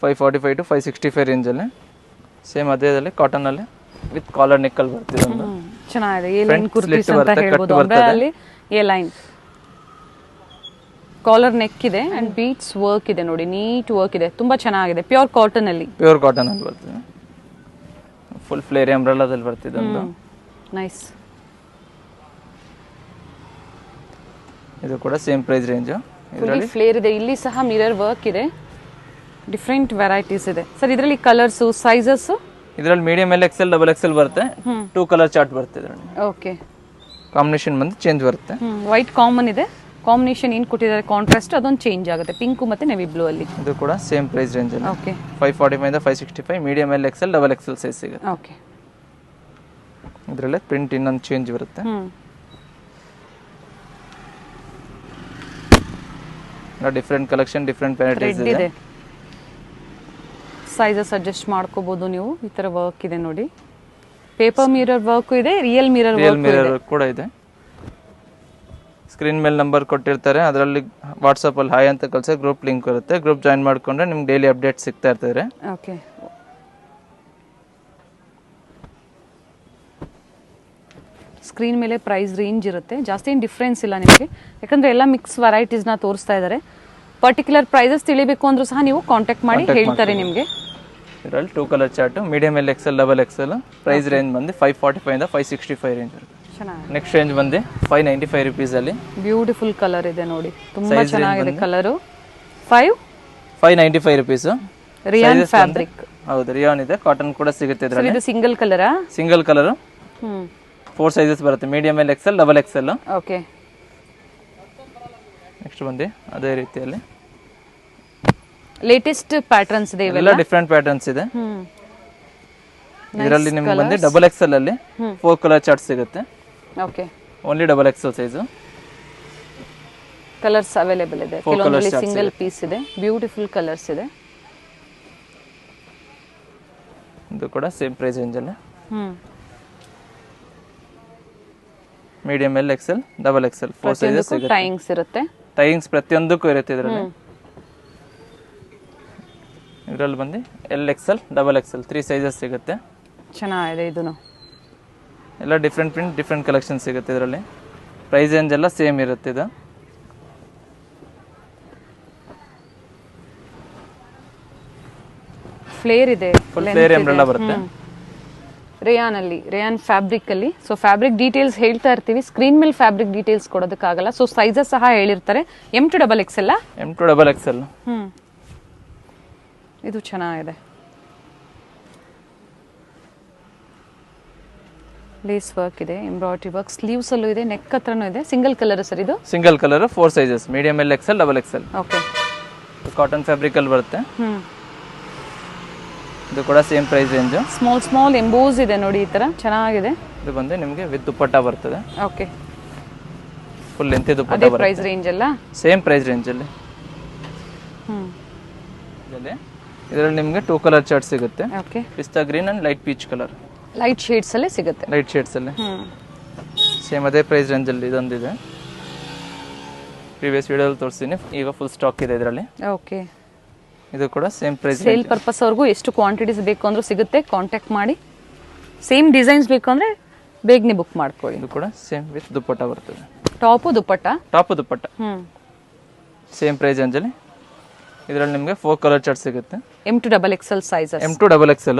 545 ಟು 565 ರೇಂಜಲ್ಲಿ. ಸೇಮ್ ಅದೇದಲ್ಲಿ ಕಾಟನಲ್ಲಿ ವಿತ್ ಕಾಲರ್ ನೆಕ್ಕಲ್ಲಿ ಬರ್ತಿದೆ. ಒಂದು ಚೆನ್ನಾಗಿದೆ. ಎ ಲೈನ್ ಕುರ್ತೀಸ್ ಅಂತ ಹೇಳ್ಬೋದು. ಅಂಬ್ರೆಲಾದಲ್ಲಿ ಎ ಲೈನ್ ಕಾಲರ್ ನೆಕ್ ಇದೆ ಅಂಡ್ ಬೀಟ್ಸ್ ವರ್ಕ್ ಇದೆ ನೋಡಿ, ನೀಟ್ ವರ್ಕ್ ಇದೆ, ತುಂಬಾ ಚೆನ್ನಾಗಿದೆ. ಪ್ಯೂರ್ ಕಾಟನ್ ಅಲ್ಲಿ, ಪ್ಯೂರ್ ಕಾಟನ್ ಅಲ್ಲಿ ಬರ್ತದೆ. ಫುಲ್ ಫ್ಲೇರ್ ಅಂಬ್ರೆಲಾದಲ್ಲಿ ಬರ್ತಿದೆ ಒಂದು. ನೈಸ್. ಇದು ಕೂಡ ಸೇಮ್ ಪ್ರೈಸ್ ರೇಂಜ್. ಇದರಲ್ಲಿ ಫ್ಲೇರ್ ಇದೆ, ಇಲ್ಲಿ ಸಹ ಮಿರರ್ ವರ್ಕ್ ಇದೆ, ಡಿಫರೆಂಟ್ ವೆರೈಟೀಸ್ ಇದೆ ಸರ್. ಇದರಲ್ಲಿ ಕಲರ್ಸ್, ಸೈಜಸ್ ಇದರಲ್ಲಿ medium L XL, double Excel ಬರುತ್ತೆ. 2 ಕಲರ್ ಚಾರ್ಟ್ ಬರುತ್ತೆ ಇದರಲ್ಲಿ. ಓಕೆ, ಕಾಂಬಿನೇಷನ್ ಬಂದು ಚೇಂಜ್ ಬರುತ್ತೆ. ವೈಟ್ ಕಾಮನ್ ಇದೆ, ಕಾಂಬಿನೇಷನ್ ಏನು ಕೊಟ್ಟಿದ್ದಾರೆ ಕಾಂಟ್ರಾಸ್ಟ್ ಅದೊಂದು ಚೇಂಜ್ ಆಗುತ್ತೆ, ಪಿಂಕ್ ಮತ್ತೆ ನೆವಿ ಬ್ಲೂ ಅಲ್ಲಿ. ಇದು ಕೂಡ ಸೇಮ್ ಪ್ರೈಸ್ ರೇಂಜ್ ಅಲ್ಲಿ. ಓಕೆ, 545 ಇಂದ 565 medium L XL, double XL size ಸಿಗುತ್ತೆ. ಓಕೆ, ಇದರಲ್ಲೇ ಪ್ರಿಂಟ್ ಇನ್ನೊಂದು ಚೇಂಜ್ ಬರುತ್ತೆ. ಡಿಫರೆಂಟ್ ಕಲೆಕ್ಷನ್, ಡಿಫರೆಂಟ್ ವೆರೈಟೀಸ್ ಇದೆ. ಸೈಜಸ್ ಅಡ್ಜಸ್ಟ್ ಮಾಡ್ಕೋಬಹುದು ನೀವು. ಈ ತರ ವರ್ಕ್ ಇದೆ ನೋಡಿ, ಪೇಪರ್ ಮಿರರ್ ವರ್ಕ್ ಇದೆ, ರಿಯಲ್ ಮಿರರ್ ಕೂಡ ಇದೆ. ಸ್ಕ್ರೀನ್ ಮೇಲೆ ನಂಬರ್ ಕೊಟ್ಟಿರ್ತಾರೆ, ಅದರಲ್ಲಿ ವಾಟ್ಸಪ್ ಅಲ್ಲಿ ಹಾಯ್ ಅಂತ ಕಳ್ಸಿ ಗ್ರೂಪ್ ಲಿಂಕ್ ಇರುತ್ತೆ. ಗ್ರೂಪ್ ಜಾಯಿನ್ ಮಾಡ್ಕೊಂಡ್ರೆ ನಿಮ್ಗೆ ಡೈಲಿ ಅಪ್ಡೇಟ್ ಸಿಗ್ತಾ ಇರ್ತಾರೆ. ಓಕೆ, ಸ್ಕ್ರೀನ್ ಮೇಲೆ ಪ್ರೈಸ್ ರೇಂಜ್ ಇರುತ್ತೆ, ಜಾಸ್ತಿ ಏನು ಡಿಫ್ರೆನ್ಸ್ ಇಲ್ಲ ನಿಮಗೆ, ಯಾಕಂದ್ರೆ ಎಲ್ಲ ಮಿಕ್ಸ್ ವೆರೈಟೀಸ್ನ ತೋರಿಸ್ತಾ ಇದ್ದಾರೆ. ಪರ್ಟಿಕ್ಯುಲರ್ ಪ್ರೈಸಸ್ ತಿಳಿಬೇಕು ಅಂದ್ರೂ ಸಹ ನೀವು ಕಾಂಟ್ಯಾಕ್ಟ್ ಮಾಡಿ ಹೇಳ್ತಾರೆ ನಿಮಗೆ. ಇದರಲ್ಲಿ 2 colour chart, medium L XL, double XL. Price range ಬಂದು 545 ಇಂದ 565 ರೇಂಜ್. ನೆಕ್ಸ್ಟ್ ರೇಂಜ್ ಬಂದು 595 ರುಪೀಸ್ ಅಲ್ಲಿ ಬ್ಯೂಟಿಫುಲ್ ಕಲರ್ ಇದೆ ನೋಡಿ, ತುಂಬಾ ಚೆನ್ನಾಗಿದೆ ಕಲರ್. 595 ರುಪೀಸ್. Rayon fabric. ಹೌದು, ರಿಯಾನ್ ಇದೆ, ಕಾಟನ್ ಕೂಡ ಸಿಗುತ್ತೆ ಇದರಲ್ಲಿ. ಇದು ಸಿಂಗಲ್ ಕಲರಾ? Single colour. 4 ಸೈಜಸ್ ಬರುತ್ತೆ, medium L XL, double XL. Okay, next ಬಂದು ಅದೇ ರೀತಿಯಲ್ಲಿ ಲೇಟೆಸ್ಟ್ ಪ್ಯಾಟರ್ನ್ಸ್ ಇದೆ, ಇವೆಲ್ಲ ಡಿಫರೆಂಟ್ ಪ್ಯಾಟರ್ನ್ಸ್ ಇದೆ. ಇದರಲ್ಲಿ ನಿಮ್ಗೆ ಬಂದು ಡಬಲ್ ಎಕ್ಸೆಲ್ ಅಲ್ಲಿ 4 ಕಲರ್ ಚಾರ್ಟ್ ಸಿಗುತ್ತೆ. Okay, only double XL size. Colours available ಇದೆ, ಕೆಲವೊಂದರಲ್ಲಿ ಸಿಂಗಲ್ ಪೀಸ್ ಇದೆ, ಬ್ಯೂಟಿಫುಲ್ ಕಲರ್ಸ್ ಇದೆ. ಇದು ಕೂಡ ಸೇಮ್ ಪ್ರೈಸ್ ರೇಂಜ್ ಅಲ್ಲಿ. Medium L XL, double XL 4 sizes ಸಿಗುತ್ತೆ. ಟೈಯಿಂಗ್ಸ್ ಇರುತ್ತೆ, ಟೈಯಿಂಗ್ಸ್ ಪ್ರತಿಯೊಂದಕ್ಕೂ ಇರುತ್ತೆ ಇದರಲ್ಲಿ. ಇದರಲ್ಲಿ ಬಂದು L XL, double Excel 3 sizes ಸಿಗುತ್ತೆ. ಚೆನ್ನಾಗಿದೆ ಇದನ್ನು. ಎಲ್ಲ ಡಿಫ್ರೆಂಟ್ ಪ್ರಿಂಟ್, ಡಿಫ್ರೆಂಟ್ ಕಲೆಕ್ಷನ್ ಸಿಗುತ್ತೆ ಇದರಲ್ಲಿ. ಪ್ರೈಸ್ ರೇಂಜ್ ಎಲ್ಲ ಸೇಮ್ ಇರುತ್ತೆ. ಇದು ಫ್ಲೇರ್ ಇದೆ, ಫುಲ್ ಫ್ಲೇರ್ ಎಂಬ್ರೆಲಾ ಬರುತ್ತೆ. ರೇಯಾನ್ ಅಲ್ಲಿ, ರೇಯಾನ್ ಫ್ಯಾಬ್ರಿಕ್ ಅಲ್ಲಿ. ಸೊ ಫ್ಯಾಬ್ರಿಕ್ ಡೀಟೇಲ್ಸ್ ಹೇಳ್ತಾ ಇರ್ತೀವಿ, ಸ್ಕ್ರೀನ್ ಮೇಲೆ ಫ್ಯಾಬ್ರಿಕ್ ಡೀಟೇಲ್ಸ್ ಕೊಡೋದಕ್ಕಾಗಲ್ಲ. ಸೊ ಸೈಜಸ್ ಸಹ ಹೇಳಿರ್ತಾರೆ. M to XXL. M to XXL. ಇದು ಚೆನ್ನಾಗಿದೆ, ಲೇಸ್ ವರ್ಕ್ ಇದೆ, ಎಂಬ್ರಾಯ್ಡರಿ ವರ್ಕ್, ಸ್ಲೀವ್ಸ್ ಅಲ್ಲೂ ಇದೆ, ನೆಕ್ ಹತ್ರನೂ ಇದೆ. ಸಿಂಗಲ್ ಕಲರ್ ಸರ್ ಇದು? Single colour, 4 sizes, medium L XL, double XL. Okay, cotton fabric ಅಲ್ಲಿ ಬರುತ್ತೆ. ಇದು ಕೂಡ same price range. Small emboss ಇದೆ ನೋಡಿ, ಈ ತರ ಚೆನ್ನಾಗಿದೆ. ಇದು ಬಂದು ನಿಮಗೆ ವಿತ್ ದುಪ್ಪಟ್ಟ ಬರ್ತದೆ. ಓಕೆ, ಫುಲ್ ಲೆಂತ್ ದುಪ್ಪಟ್ಟ ಅದೇ ಪ್ರೈಸ್ ರೇಂಜ್ ಅಲ್ಲ? ಸೇಮ್ ಪ್ರೈಸ್ ರೇಂಜ್ ಅಲ್ಲಿ. ಇದರಲ್ಲಿ ನಿಮಗೆ 2 ಕಲರ್ ಚಾರ್ಟ್ ಸಿಗುತ್ತೆ. ಓಕೆ, ಪಿಸ್ತಾ green and light peach colour. Light shades ಅಲ್ಲೇ ಸಿಗುತ್ತೆ. ಲೈಟ್ ಶೇಡ್ಸ್ ಅಲ್ಲಿ ಸೇಮ್ ಅದೇ ಪ್ರೈಸ್ ರೇಂಜ್ ಅಲ್ಲಿ ಇದೊಂದಿದೆ. ಪ್ರೀವಿಯಸ್ ವಿಡಿಯೋದಲ್ಲಿ ತೋರಿಸ್ತೀನಿ, ಈಗ ಫುಲ್ ಸ್ಟಾಕ್ ಇದೆ ಇದರಲ್ಲಿ. ಓಕೆ, ಇದು ಕೂಡ ಸೇಮ್ ಪ್ರೈಸ್. ಸೇಲ್ ಪರ್ಪಸ್ ಅವ್ರಿಗೂ ಎಷ್ಟು ಕ್ವಾಂಟಿಟೀಸ್ ಬೇಕು ಅಂದ್ರೂ ಸಿಗುತ್ತೆ, ಕಾಂಟ್ಯಾಕ್ಟ್ ಮಾಡಿ. ಸೇಮ್ ಡಿಸೈನ್ಸ್ ಬೇಕು ಅಂದ್ರೆ ಬೇಗನೆ ಬುಕ್ ಮಾಡ್ಕೊಳ್ಳಿ. ಇದು ಕೂಡ ಸೇಮ್ ವಿತ್ ದುಪ್ಪಟ್ಟ ಬರ್ತದೆ. ಟಾಪು ದುಪ್ಪಟ್ಟ? ಟಾಪು ದುಪ್ಪಟ್ಟ ಸೇಮ್ ಪ್ರೈಸ್ ರೇಂಜಲ್ಲಿ. ಇದರಲ್ಲಿ ನಿಮಗೆ 4 ಕಲರ್ ಚಾರ್ಟ್ ಸಿಗುತ್ತೆ. M to XXL sizes. M to XXL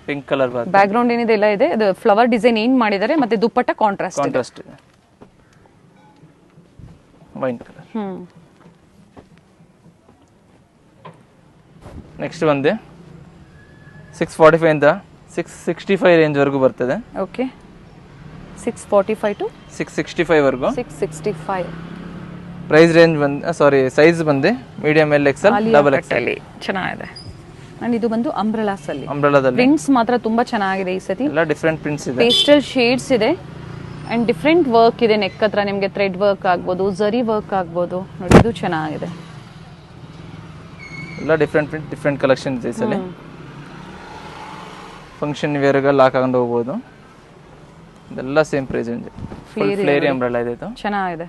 pink colour ಬರುತ್ತೆ, ಬ್ಯಾಕ್ ಗ್ರೌಂಡ್ ಏನಿದೆ ಎಲ್ಲ ಇದೆ, ಅದು ಫ್ಲವರ್ ಡಿಸೈನ್ ಏನ್ ಮಾಡಿದ್ದಾರೆ, ಮತ್ತೆ ದುಪ್ಪಟ್ಟ ಕಾಂಟ್ರಾಸ್ಟ್ ಕಾಂಟ್ರಾಸ್ಟ್ ಇದೆ, ವೈನ್ ಕಲರ್. ನೆಕ್ಸ್ಟ್ ಬಂದು 645 ಇಂದ 665 ರೇಂಜ್ ವರೆಗೂ ಬರ್ತದೆ. ಓಕೆ, 645 ಟು 665 ವರೆಗೂ 665. ಪ್ರೈಸ್ ರೇಂಜ್ ಸೈಜ್ ಬಂದು medium L XL double Excel ಚೆನ್ನಾಗಿದೆ. ಅಂಡ್ ಇದು ಬಂದು ಅಂಬ್ರೆಲಾಸ್ ಅಲ್ಲಿ, ಅಂಬ್ರೆಲಾದಲ್ಲಿ ಪ್ರಿಂಟ್ಸ್ ಮಾತ್ರ ತುಂಬಾ ಚೆನ್ನಾಗಿದೆ ಈ ಸತಿ. ಎಲ್ಲ ಡಿಫರೆಂಟ್ ಪ್ರಿಂಟ್ಸ್ ಇದೆ, ಪೇಸ್ಟಲ್ ಶೇಡ್ಸ್ ಇದೆ ಅಂಡ್ ಡಿಫರೆಂಟ್ ವರ್ಕ್ ಇದೆ. ನೆಕ್ ಹತ್ರ ನಿಮಗೆ ಥ್ರೆಡ್ ವರ್ಕ್ ಆಗ್ಬೋದು, ಜರಿ ವರ್ಕ್ ಆಗ್ಬೋದು. ನೋಡಿ ಇದು ಚೆನ್ನಾಗಿದೆ, ಎಲ್ಲ ಡಿಫರೆಂಟ್ ಪ್ರಿಂಟ್ ಡಿಫರೆಂಟ್ ಕಲೆಕ್ಷನ್ ಇದೆ. ಈ ಸಲ ಫಂಕ್ಷನ್ ವೇರ್ಗೆ ಲಾಕ್ ಹಾಕೊಂಡು ಹೋಗ್ಬೋದು. ಇದೆಲ್ಲ same price range. Full flary umbrella ಇದೆ ಇದು, ಚೆನ್ನಾಗಿದೆ.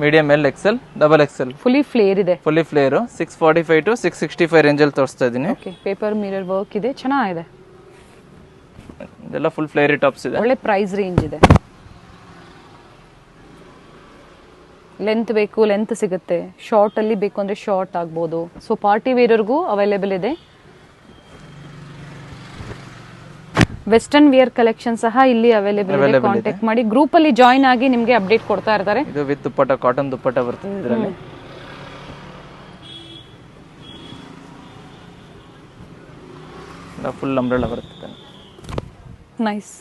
Medium L XL double XL fully flare ಇದೆ, ಫುಲ್ಲಿ ಫ್ಲೇರ್. 645 ಟು 665 ರೇಂಜ್ ಅಲ್ಲಿ ತೋರಿಸ್ತಾ ಇದ್ದೀನಿ. ಓಕೆ, ಪೇಪರ್ ಮಿರರ್ ವರ್ಕ್ ಇದೆ, ಚೆನ್ನಾಗಿದೆ. ಇದೆಲ್ಲ ಫುಲ್ ಫ್ಲೇರಿ ಟಾಪ್ಸ್ ಇದೆ, ಒಳ್ಳೆ ಪ್ರೈಸ್ ರೇಂಜ್ ಇದೆ. ಲೆಂತ್ ಬೇಕು ಲೆಂತ್ ಸಿಗುತ್ತೆ, ಶಾರ್ಟ್ ಅಲ್ಲಿ ಬೇಕು ಅಂದ್ರೆ ಶಾರ್ಟ್ ಆಗ್ಬೋದು. ಸೊ ಪಾರ್ಟಿ ವೇರ್ಗೂ ಅವೈಲೇಬಲ್ ಇದೆ. ವೆಸ್ಟರ್ನ್ ವೇರ್ ಕಲೆಕ್ಷನ್ ಸಹ ಇಲ್ಲಿ ಅವೈಲೇಬಲ್ ಇದೆ. ಕಾಂಟ್ಯಾಕ್ಟ್ ಮಾಡಿ, ಗ್ರೂಪ್ ಅಲ್ಲಿ ಜಾಯಿನ್ ಆಗಿ ನಿಮಗೆ ಅಪ್ಡೇಟ್ ಕೊಡ್ತಾ ಇರ್ತಾರೆ. ಇದು ವಿತ್ ದುಪ್ಪಟ್ಟ, ಕಾಟನ್ ದುಪ್ಪಟ್ಟ ಬರ್ತದೆ ಇದರಲ್ಲಿ. ಫುಲ್ ಅಂಬ್ರೆಲಾ ಬರ್ತದೆ, ನೈಸ್.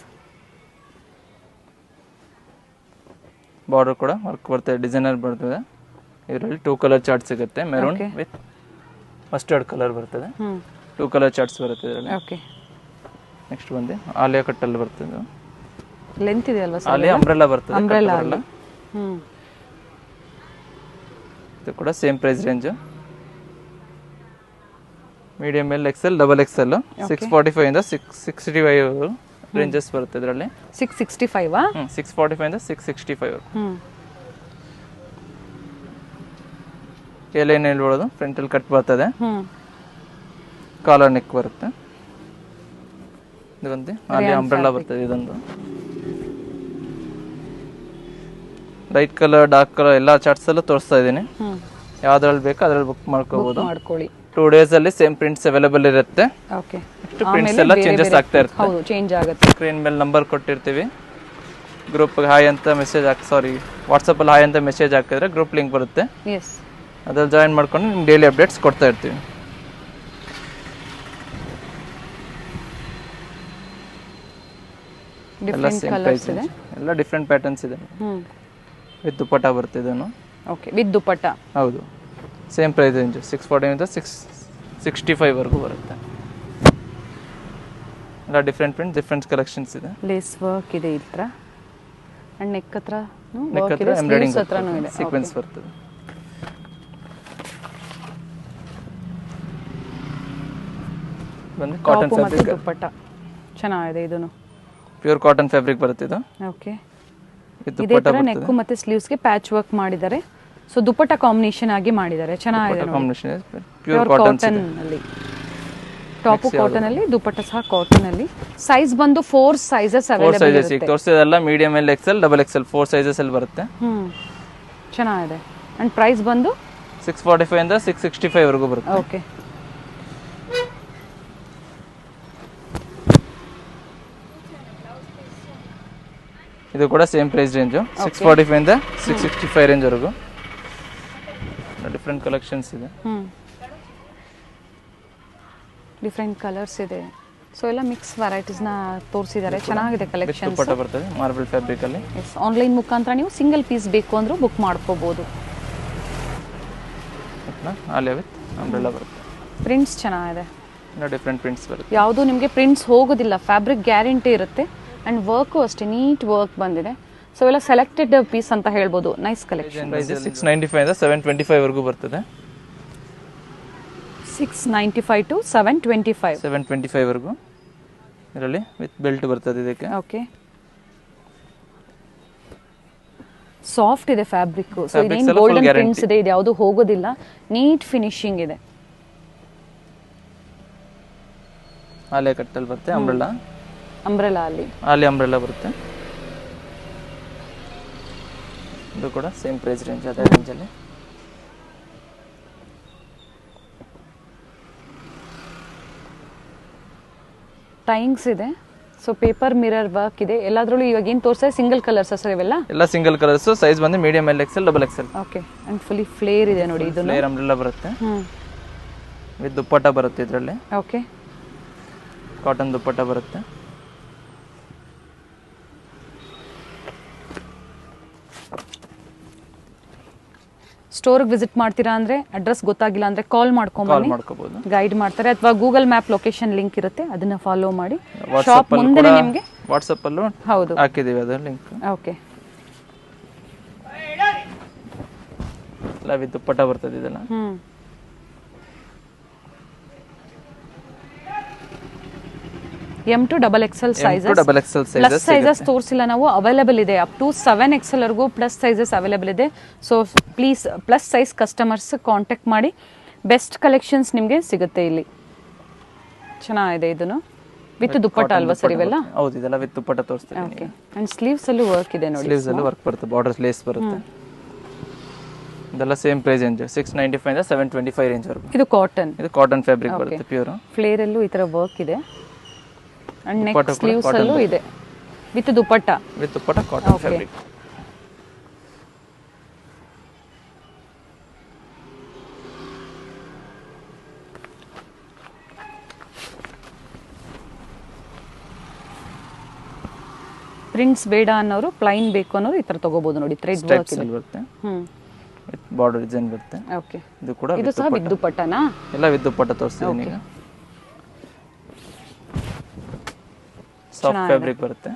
ಬಾರ್ಡರ್ ಕೂಡ ವರ್ಕ್ ಬರ್ತದೆ, ಡಿಸೈನರ್ ಬರ್ತದೆ. ಇದರಲ್ಲಿ 2 ಕಲರ್ ಚಾರ್ಟ್ ಸಿಗುತ್ತೆ, ಮೆರೂನ್ ವಿತ್ ಮಸ್ಟರ್ಡ್ ಕಲರ್ ಬರ್ತದೆ. 2 ಕಲರ್ ಚಾರ್ಟ್ಸ್ ಬರುತ್ತೆ ಇದರಲ್ಲಿ. ಓಕೆ, ನೆಕ್ಸ್ಟ್ ಬಂದು ಆಲಿಯಾ ಕಟ್ಟಲ್ಲಿ ಬರ್ತದೆ. ಲೆಂತ್ ಇದೆ ಅಲ್ವಾ ಸರ್? ಆಲಿಯಾ ಅಂಬ್ರೆಲಾ ಬರ್ತದೆ, ಅಂಬ್ರೆಲಾ. ಇದು ಕೂಡ same price range. Medium L XL double XL 645 ಇಂದ 665 ರೇಂಜಸ್ ಬರುತ್ತೆ ಇದರಲ್ಲಿ. 665 645 ಇಂದ 665. ಏನ್ ಹೇಳ್ಬೋದು, ಫ್ರಂಟ್ ಅಲ್ಲಿ ಕಟ್ ಬರ್ತದೆ, ಕಾಲರ್ ನೆಕ್ ಬರುತ್ತೆ. ಇದು ಬಂದು ಅಲ್ಲಿ ಅಂಬ್ರೆಲಾ ಬರ್ತದೆ. ಇದೊಂದು ಲೈಟ್ ಕಲರ್ ಡಾರ್ಕ್ ಕಲರ್ ಎಲ್ಲ ಚಾರ್ಟ್ಸ್ ಎಲ್ಲ ತೋರಿಸ್ತಾ ಇದ್ದೀನಿ. ಯಾವ್ದ್ರಲ್ಲಿ ಬೇಕು ಅದ್ರಲ್ಲಿ ಬುಕ್ ಮಾಡ್ಕೋಬಹುದು. 2 ಡೇಸ್ ಅಲ್ಲಿ ಸೇಮ್ ಪ್ರಿಂಟ್ಸ್ ಅವೈಲೇಬಲ್ ಇರುತ್ತೆ. ಓಕೆ, ಪ್ರಿಂಟ್ಸ್ ಎಲ್ಲ ಚೇಂಜಸ್ ಆಗ್ತಾ ಇರುತ್ತೆ. ಹೌದು, ಚೇಂಜ್ ಆಗುತ್ತೆ. ಸ್ಕ್ರೀನ್ ಮೇಲೆ ನಂಬರ್ ಕೊಟ್ಟಿರ್ತೀವಿ, ಗ್ರೂಪ್ ಹಾಯ್ ಅಂತ ಮೆಸೇಜ್ ವಾಟ್ಸಪ್ ಅಲ್ಲಿ ಹಾಯ್ ಅಂತ ಮೆಸೇಜ್ ಹಾಕಿದ್ರೆ ಗ್ರೂಪ್ ಲಿಂಕ್ ಬರುತ್ತೆ. ಎಸ್, ಅದ್ರಲ್ಲಿ ಜಾಯಿನ್ ಮಾಡ್ಕೊಂಡು ನಿಮ್ಗೆ ಡೈಲಿ ಅಪ್ಡೇಟ್ಸ್ ಕೊಡ್ತಾ ಇರ್ತೀವಿ. ಎಲ್ಲ ಸೇಮ್ ಪ್ರೈಸ್ ಇದೆ, ಎಲ್ಲ ಡಿಫರೆಂಟ್ ಪ್ಯಾಟರ್ನ್ಸ್ ಇದೆ. ವಿತ್ ದುಪ್ಪಟ್ಟ ಬರುತ್ತೆ ಇದನ್ನು. ಓಕೆ, ವಿತ್ ದುಪ್ಪಟ್ಟ. ಹೌದು, ಸೇಮ್ ಪ್ರೈಸ್ ರೇಂಜ್ 640 ಇಂದ 665 ವರೆಗೂ ಬರುತ್ತೆ. ಎಲ್ಲ ಡಿಫರೆಂಟ್ ಪ್ರಿಂಟ್ ಡಿಫರೆಂಟ್ ಕಲೆಕ್ಷನ್ಸ್ ಇದೆ. ಲೇಸ್ ವರ್ಕ್ ಇದೆ ಈ ತರ, ಅಂಡ್ ನೆಕ್ ಹತ್ರ ಎಂಬ್ರಾಯ್ಡಿಂಗ್ ಸೀಕ್ವೆನ್ಸ್ ಬರ್ತದೆ. ಬಂದು ಕಾಟನ್ ಫ್ಯಾಬ್ರಿಕ್ ದುಪ್ಪಟ್ಟ ಚೆನ್ನಾಗಿದೆ. ಇದನ್ನು ಪ್ಯೂರ್ ಕಾಟನ್ ಫ್ಯಾಬ್ರಿಕ್ ಬರುತ್ತೆ ಇದು. ಓಕೆ, ಇದು ಇದೇ ತರ ನೆಕ್ ಮತ್ತೆ ಸ್ಲೀವ್ಸ್ ಗೆ ಪ್ಯಾಚ್ ವರ್ಕ್ ಮಾಡಿದ್ದಾರೆ. ಸೊ ದುಪ್ಪಟ್ಟ ಕಾಂಬಿನೇಷನ್ ಆಗಿ ಮಾಡಿದ್ದಾರೆ, ಚೆನ್ನಾಗಿದೆ. ಕಾಂಬಿನೇಷನ್ ಪ್ಯೂರ್ ಕಾಟನ್ ಅಲ್ಲಿ, ಟಾಪ್ ಕಾಟನ್ ಅಲ್ಲಿ, ದುಪ್ಪಟ್ಟ ಸಹ ಕಾಟನ್ ಅಲ್ಲಿ. ಸೈಜ್ ಬಂದು 4 ಸೈಜಸ್ ಅವೈಲೇಬಲ್ ಇದೆ. ಈಗ ತೋರಿಸಿದೆಲ್ಲ medium L XL double XL 4 sizes ಅಲ್ಲಿ ಬರುತ್ತೆ. ಚೆನ್ನಾಗಿದೆ. ಅಂಡ್ ಪ್ರೈಸ್ ಬಂದು 645 ಇಂದ 665 ವರೆಗೂ ಬರುತ್ತೆ. ಓಕೆ, ಇದು ಕೂಡ ಸೇಮ್ ಪ್ರೈಸ್ ರೇಂಜ್ 645 ಇಂದ 665 ರೇಂಜ್ ವರೆಗೂ ಡಿಫರೆಂಟ್ ಕಲೆಕ್ಷನ್ಸ್ ಇದೆ. ಡಿಫರೆಂಟ್ ಕಲರ್ಸ್ ಇದೆ. ಸೊ ಎಲ್ಲ ಮಿಕ್ಸ್ ವೆರೈಟೀಸ್ ನ ತೋರಿಸಿದ್ದಾರೆ, ಚೆನ್ನಾಗಿದೆ ಕಲೆಕ್ಷನ್ಸ್. ದುಪ್ಪಟ್ಟ ಬರ್ತದೆ ಮಾರ್ಬಲ್ ಫ್ಯಾಬ್ರಿಕ್ ಅಲ್ಲಿ. ಎಸ್, ಆನ್ಲೈನ್ ಮುಖಾಂತರ ನೀವು ಸಿಂಗಲ್ ಪೀಸ್ ಬೇಕು ಅಂದ್ರೂ ಬುಕ್ ಮಾಡ್ಕೋಬಹುದು. ಆಲಿಯಾ ವಿತ್ ಅಂಬ್ರೆಲಾ ಬರುತ್ತೆ. ಪ್ರಿಂಟ್ಸ್ ಚೆನ್ನಾಗಿದೆ, ಡಿಫರೆಂಟ್ ಪ್ರಿಂಟ್ಸ್ ಬರುತ್ತೆ. ಯಾವುದು ನಿಮಗೆ ಪ್ರಿಂಟ್ಸ್ ಹೋಗೋದಿಲ್ಲ, ಫ್ಯಾಬ್ರಿಕ್ ಗ್ಯಾರಂಟಿ ಇರುತ್ತೆ. ಅಂಡ್ ವರ್ಕು ಅಷ್ಟೇ ನೀಟ್ ವರ್ಕ್ ಬಂದಿದೆ. ಸೊ ಎಲ್ಲ ಸೆಲೆಕ್ಟೆಡ್ ಪೀಸ್ ಅಂತ ಹೇಳ್ಬೋದು. Nice collection. 695 ಇಂದ 725 ವರೆಗೂ ಬರ್ತದೆ. 695 ಟು 725 ವರೆಗೂ ಇದರಲ್ಲಿ ವಿತ್ ಬೆಲ್ಟ್ ಬರ್ತದೆ ಇದಕ್ಕೆ. ಓಕೆ, ಸಾಫ್ಟ್ ಇದೆ ಫ್ಯಾಬ್ರಿಕ್. ಸೊ ಇದೇನು ಗೋಲ್ಡನ್ ಪ್ರಿಂಟ್ಸ್ ಇದೆ, ಇದು ಯಾವುದು ಹೋಗೋದಿಲ್ಲ, ನೀಟ್ ಫಿನಿಶಿಂಗ್ ಇದೆ. ಆಲಿಯಾ ಕಟ್ಟಲ್ಲಿ ಬರುತ್ತೆ ಅಂಬ್ರೆಲಾ. ಅಲ್ಲಿ ಅಂಬ್ರೆಲಾ ಬರುತ್ತೆ. ಇದು ಕೂಡ ಸೇಮ್ ಪ್ರೈಸ್ ರೇಂಜ್, ಅದೇ ರೇಂಜ್ ಅಲ್ಲಿ. ಟೈಂಗ್ಸ್ ಇದೆ. ಸೊ ಪೇಪರ್ ಮಿರರ್ ವರ್ಕ್ ಇದೆ. ಎಲ್ಲಾದ್ರಲ್ಲೂ ಇವಾಗ ಏನು ತೋರಿಸ್ತಾರೆ ಸಿಂಗಲ್ ಕಲರ್ಸ್ ಸರ್ ಇವೆಲ್ಲ? ಎಲ್ಲ ಸಿಂಗಲ್ ಕಲರ್ಸ್. ಸೈಜ್ ಬಂದು medium L XL double XL. Okay. And fully flare ಇದೆ ನೋಡಿ. ಇದು ಫ್ಲೇರ್ ಅಂಬ್ರೆಲಾ ಬರುತ್ತೆ. ವಿತ್ ದುಪ್ಪಟ್ಟ ಬರುತ್ತೆ ಇದರಲ್ಲಿ. ಓಕೆ. ಕಾಟನ್ ದುಪ್ಪಟ್ಟ ಬರುತ್ತೆ. ಸ್ಟೋರ್ಗೆ ವಿಸಿಟ್ ಮಾಡ್ತೀರಾ ಅಂದ್ರೆ ಅಡ್ರೆಸ್ ಗೊತ್ತಾಗಿಲ್ಲ ಅಂದ್ರೆ ಕಾಲ್ ಮಾಡ್ಕೋಬಹುದು, ಗೈಡ್ ಮಾಡ್ತಾರೆ. ಅಥವಾ ಗೂಗಲ್ ಮ್ಯಾಪ್ ಲೊಕೇಶನ್ ಲಿಂಕ್ ಇರುತ್ತೆ, ಅದನ್ನ ಫಾಲೋ ಮಾಡಿ. ಶಾಪ್ ಮುಂದೆ ನಿಮಗೆ ವಾಟ್ಸ್ಆಪ್ ಅಲ್ಲೂ ಹೌದು ಹಾಕಿದೀವಿ ಅದರ ಲಿಂಕ್. ಓಕೆ. ಎಲ್ಲ ವಿತ್ ದುಪ್ಪಟ್ಟ ಬರ್ತದೆ ಇದೆಲ್ಲ. M2 XXL sizes. Double XL plus sizes ತೋರಿಸಿಲ್ಲ ನಾವು. ಅವೈಲೇಬಲ್ ಇದೆ ಅಪ್ ಟು 7XL ವರೆಗೂ ಪ್ಲಸ್ ಸೈಜಸ್ ಅವೈಲೇಬಲ್ ಇದೆ. So please plus size customers contact ಮಾಡಿ. ಬೆಸ್ಟ್ ಕಲೆಕ್ಷನ್ಸ್ ನಿಮಗೆ ಸಿಗುತ್ತೆ ಇಲ್ಲಿ. ಚೆನ್ನಾಗಿದೆ. ಇದನ್ನು ವಿತ್ ದುಪ್ಪಟ್ಟ ಅಲ್ವಾ ಸರ್ ಇವೆಲ್ಲ? ಹೌದು, ಇದೆಲ್ಲ ವಿತ್ ದುಪ್ಪಟ್ಟ ತೋರಿಸ್ತೀನಿ. ಓಕೆ. ಅಂಡ್ ಸ್ಲೀವ್ಸ್ ಅಲ್ಲೂ ವರ್ಕ್ ಇದೆ ನೋಡಿ. ಸ್ಲೀವ್ಸ್ ಅಲ್ಲೂ ವರ್ಕ್ ಬರುತ್ತೆ, ಬಾರ್ಡರ್ ಲೇಸ್ ಬರುತ್ತೆ. ಇದೆಲ್ಲ ಸೇಮ್ ಪ್ರೈಸ್ ರೇಂಜ್ 695 ಇಂದ 725 ರೇಂಜ್ ವರೆಗೂ. ಇದು ಕಾಟನ್. ಇದು ಕಾಟನ್ ಫ್ಯಾಬ್ರಿಕ್ ಬರುತ್ತೆ ಪ್ಯೂರ್. ಫ್ಲೇರ್ ಅಲ್ಲೂ ಈ ತರ ವರ್ಕ್ ಇದೆ. ಅಂಡ್ ನೆಕ್ ಸ್ಲೀವ್ಸ್ ಅಲ್ಲೂ ಇದೆ with dupatta. Cotton fabric. Prints ಬೇಡ ಅನ್ನೋರು, ಪ್ಲೈನ್ ಬೇಕು ಅನ್ನೋರು ಈ ತರ ತಗೋಬಹುದು ನೋಡಿ. ಥ್ರೆಡ್ ವರ್ಕ್ ಇದೆ ಬರುತ್ತೆ. ವಿತ್ ಬಾರ್ಡರ್ ಡಿಸೈನ್ ಬರುತ್ತೆ. ಓಕೆ. ಇದು ಕೂಡ ಇದು ಸಹ ವಿತ್ ದುಪ್ಪಟ್ಟನಾ? ಎಲ್ಲ ವಿತ್ ದುಪ್ಪಟ್ಟ ತೋರಿಸ್ತೀನಿ ಈಗ. ಸಾಫ್ಟ್ ಫ್ಯಾಬ್ರಿಕ್ ಬರುತ್ತೆ.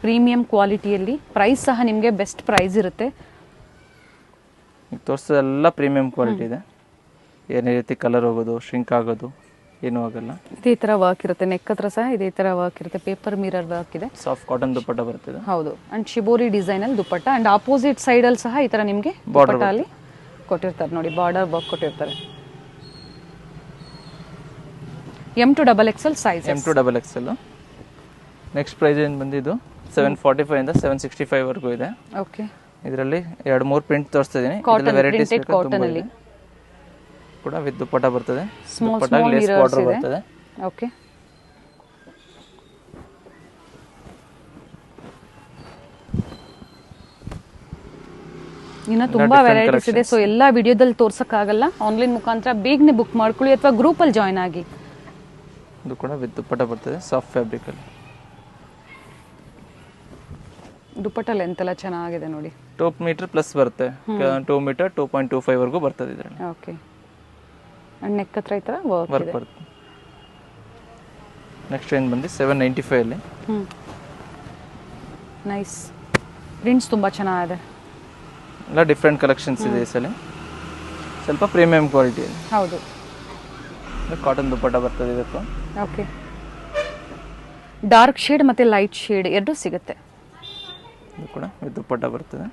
ಪ್ರೀಮಿಯಂ ಕ್ವಾಲಿಟಿಯಲ್ಲಿ ಪ್ರೈಸ್ ಸಹ ನಿಮಗೆ ಬೆಸ್ಟ್ ಪ್ರೈಸ್ ಇರುತ್ತೆ. ಈಗ ತೋರಿಸೋದೆಲ್ಲ ಪ್ರೀಮಿಯಂ ಕ್ವಾಲಿಟಿ ಇದೆ. ಏನೇ ರೀತಿ ಕಲರ್ ಹೋಗೋದು, ಶ್ರಿಂಕ್ ಆಗೋದು ಏನೂ ಆಗಲ್ಲ. ಇದೇ ತರ ವರ್ಕ್ ಇರುತ್ತೆ. ನೆಕ್ ಹತ್ರ ಸಹ ಇದೇ ತರ ವರ್ಕ್ ಇರುತ್ತೆ. ಪೇಪರ್ ಮಿರರ್ ವರ್ಕ್ ಇದೆ. ಸಾಫ್ಟ್ ಕಾಟನ್ ದುಪ್ಪಟ್ಟ ಬರುತ್ತೆ. ಹೌದು. ಅಂಡ್ ಶಿಬೋರಿ ಡಿಸೈನ್ ಅಲ್ಲಿ ದುಪ್ಪಟ್ಟ. ಅಂಡ್ ಆಪೋಸಿಟ್ ಸೈಡ್ ಅಲ್ಲಿ ಸಹ ಈ ತರ ನಿಮಗೆ ದುಪ್ಪಟ್ಟ ಅಲ್ಲಿ ಕೊಟ್ಟಿರ್ತಾರೆ ನೋಡಿ. ಬಾರ್ಡರ್ ವರ್ಕ್ ಕೊಟ್ಟಿರ್ತಾರೆ. M2 XXL size. M2 XXL. Next price ಏನು ಬಂದಿದ್ದು 745 ಇಂದ 765 ವರೆಗೂ ಇದೆ. ಓಕೆ. ಇದರಲ್ಲಿ 2-3 ಪ್ರಿಂಟ್ ತೋರಿಸ್ತಾ ಇದೀನಿ. ಇದರಲ್ಲಿ ವೆರೈಟೀಸ್ ಕಾಟನ್ ಅಲ್ಲಿ ಕೂಡ ವಿತ್ ದುಪ್ಪಟ್ಟ ಬರ್ತದೆ. ದುಪ್ಪಟ್ಟ ಲೇಸ್ ಬಾರ್ಡರ್ ಬರ್ತದೆ. ಓಕೆ. ಇನ್ನು ತುಂಬಾ ವೆರೈಟೀಸ್ ಇದೆ. ಸೊ ಎಲ್ಲಾ ವಿಡಿಯೋದಲ್ಲಿ ತೋರ್ಸಕ್ಕಾಗಲ್ಲ. ಆನ್ಲೈನ್ ಮುಖಾಂತರ ಬೇಗನೆ ಬುಕ್ ಮಾಡ್ಕೊಳ್ಳಿ ಅಥವಾ ಗ್ರೂಪ್ ಅಲ್ಲಿ ಜಾಯ್ನ್ ಆಗಿ. ಇದು ಕೂಡ ವಿತ್ ದುಪ್ಪಟ್ಟ ಬರ್ತದೆ, ಸಾಫ್ಟ್ ಫ್ಯಾಬ್ರಿಕ್ ಅಲ್ಲಿ. ದುಪ್ಪಟ್ಟ ಲೆಂತ್ ಎಲ್ಲ ಚೆನ್ನಾಗಿದೆ ನೋಡಿ. 2 ಮೀಟರ್ ಪ್ಲಸ್ ಬರುತ್ತೆ. 2 ಮೀಟರ್ 2.25 ವರೆಗೂ ಬರ್ತದೆ ಇದರಲ್ಲಿ. ಓಕೆ. ಅಂಡ್ ನೆಕ್ ಹತ್ರ ಈ ತರ ವರ್ಕ್ ಬರುತ್ತೆ. ನೆಕ್ಸ್ಟ್ ಏನು ಬಂದು 795 ಅಲ್ಲಿ. ನೈಸ್. ಪ್ರಿಂಟ್ಸ್ ತುಂಬಾ ಚೆನ್ನಾಗಿದೆ. ಎಲ್ಲ ಡಿಫ್ರೆಂಟ್ ಕಲೆಕ್ಷನ್ಸ್ ಇದೆ ಈ ಸಲ. ಸ್ವಲ್ಪ ಪ್ರೀಮಿಯಂ ಕ್ವಾಲಿಟಿ ಇದೆ. ಹೌದು. ಕಾಟನ್ ದುಪ್ಪಟ್ಟ ಬರ್ತದೆ ಇದಕ್ಕೆ. ಓಕೆ. ಡಾರ್ಕ್ ಶೇಡ್ ಮತ್ತೆ ಲೈಟ್ ಶೇಡ್ ಎರಡು ಸಿಗುತ್ತೆ. ಇದು ಕೂಡ ವಿತ್ ದುಪ್ಪಟ್ಟ ಬರ್ತದೆ.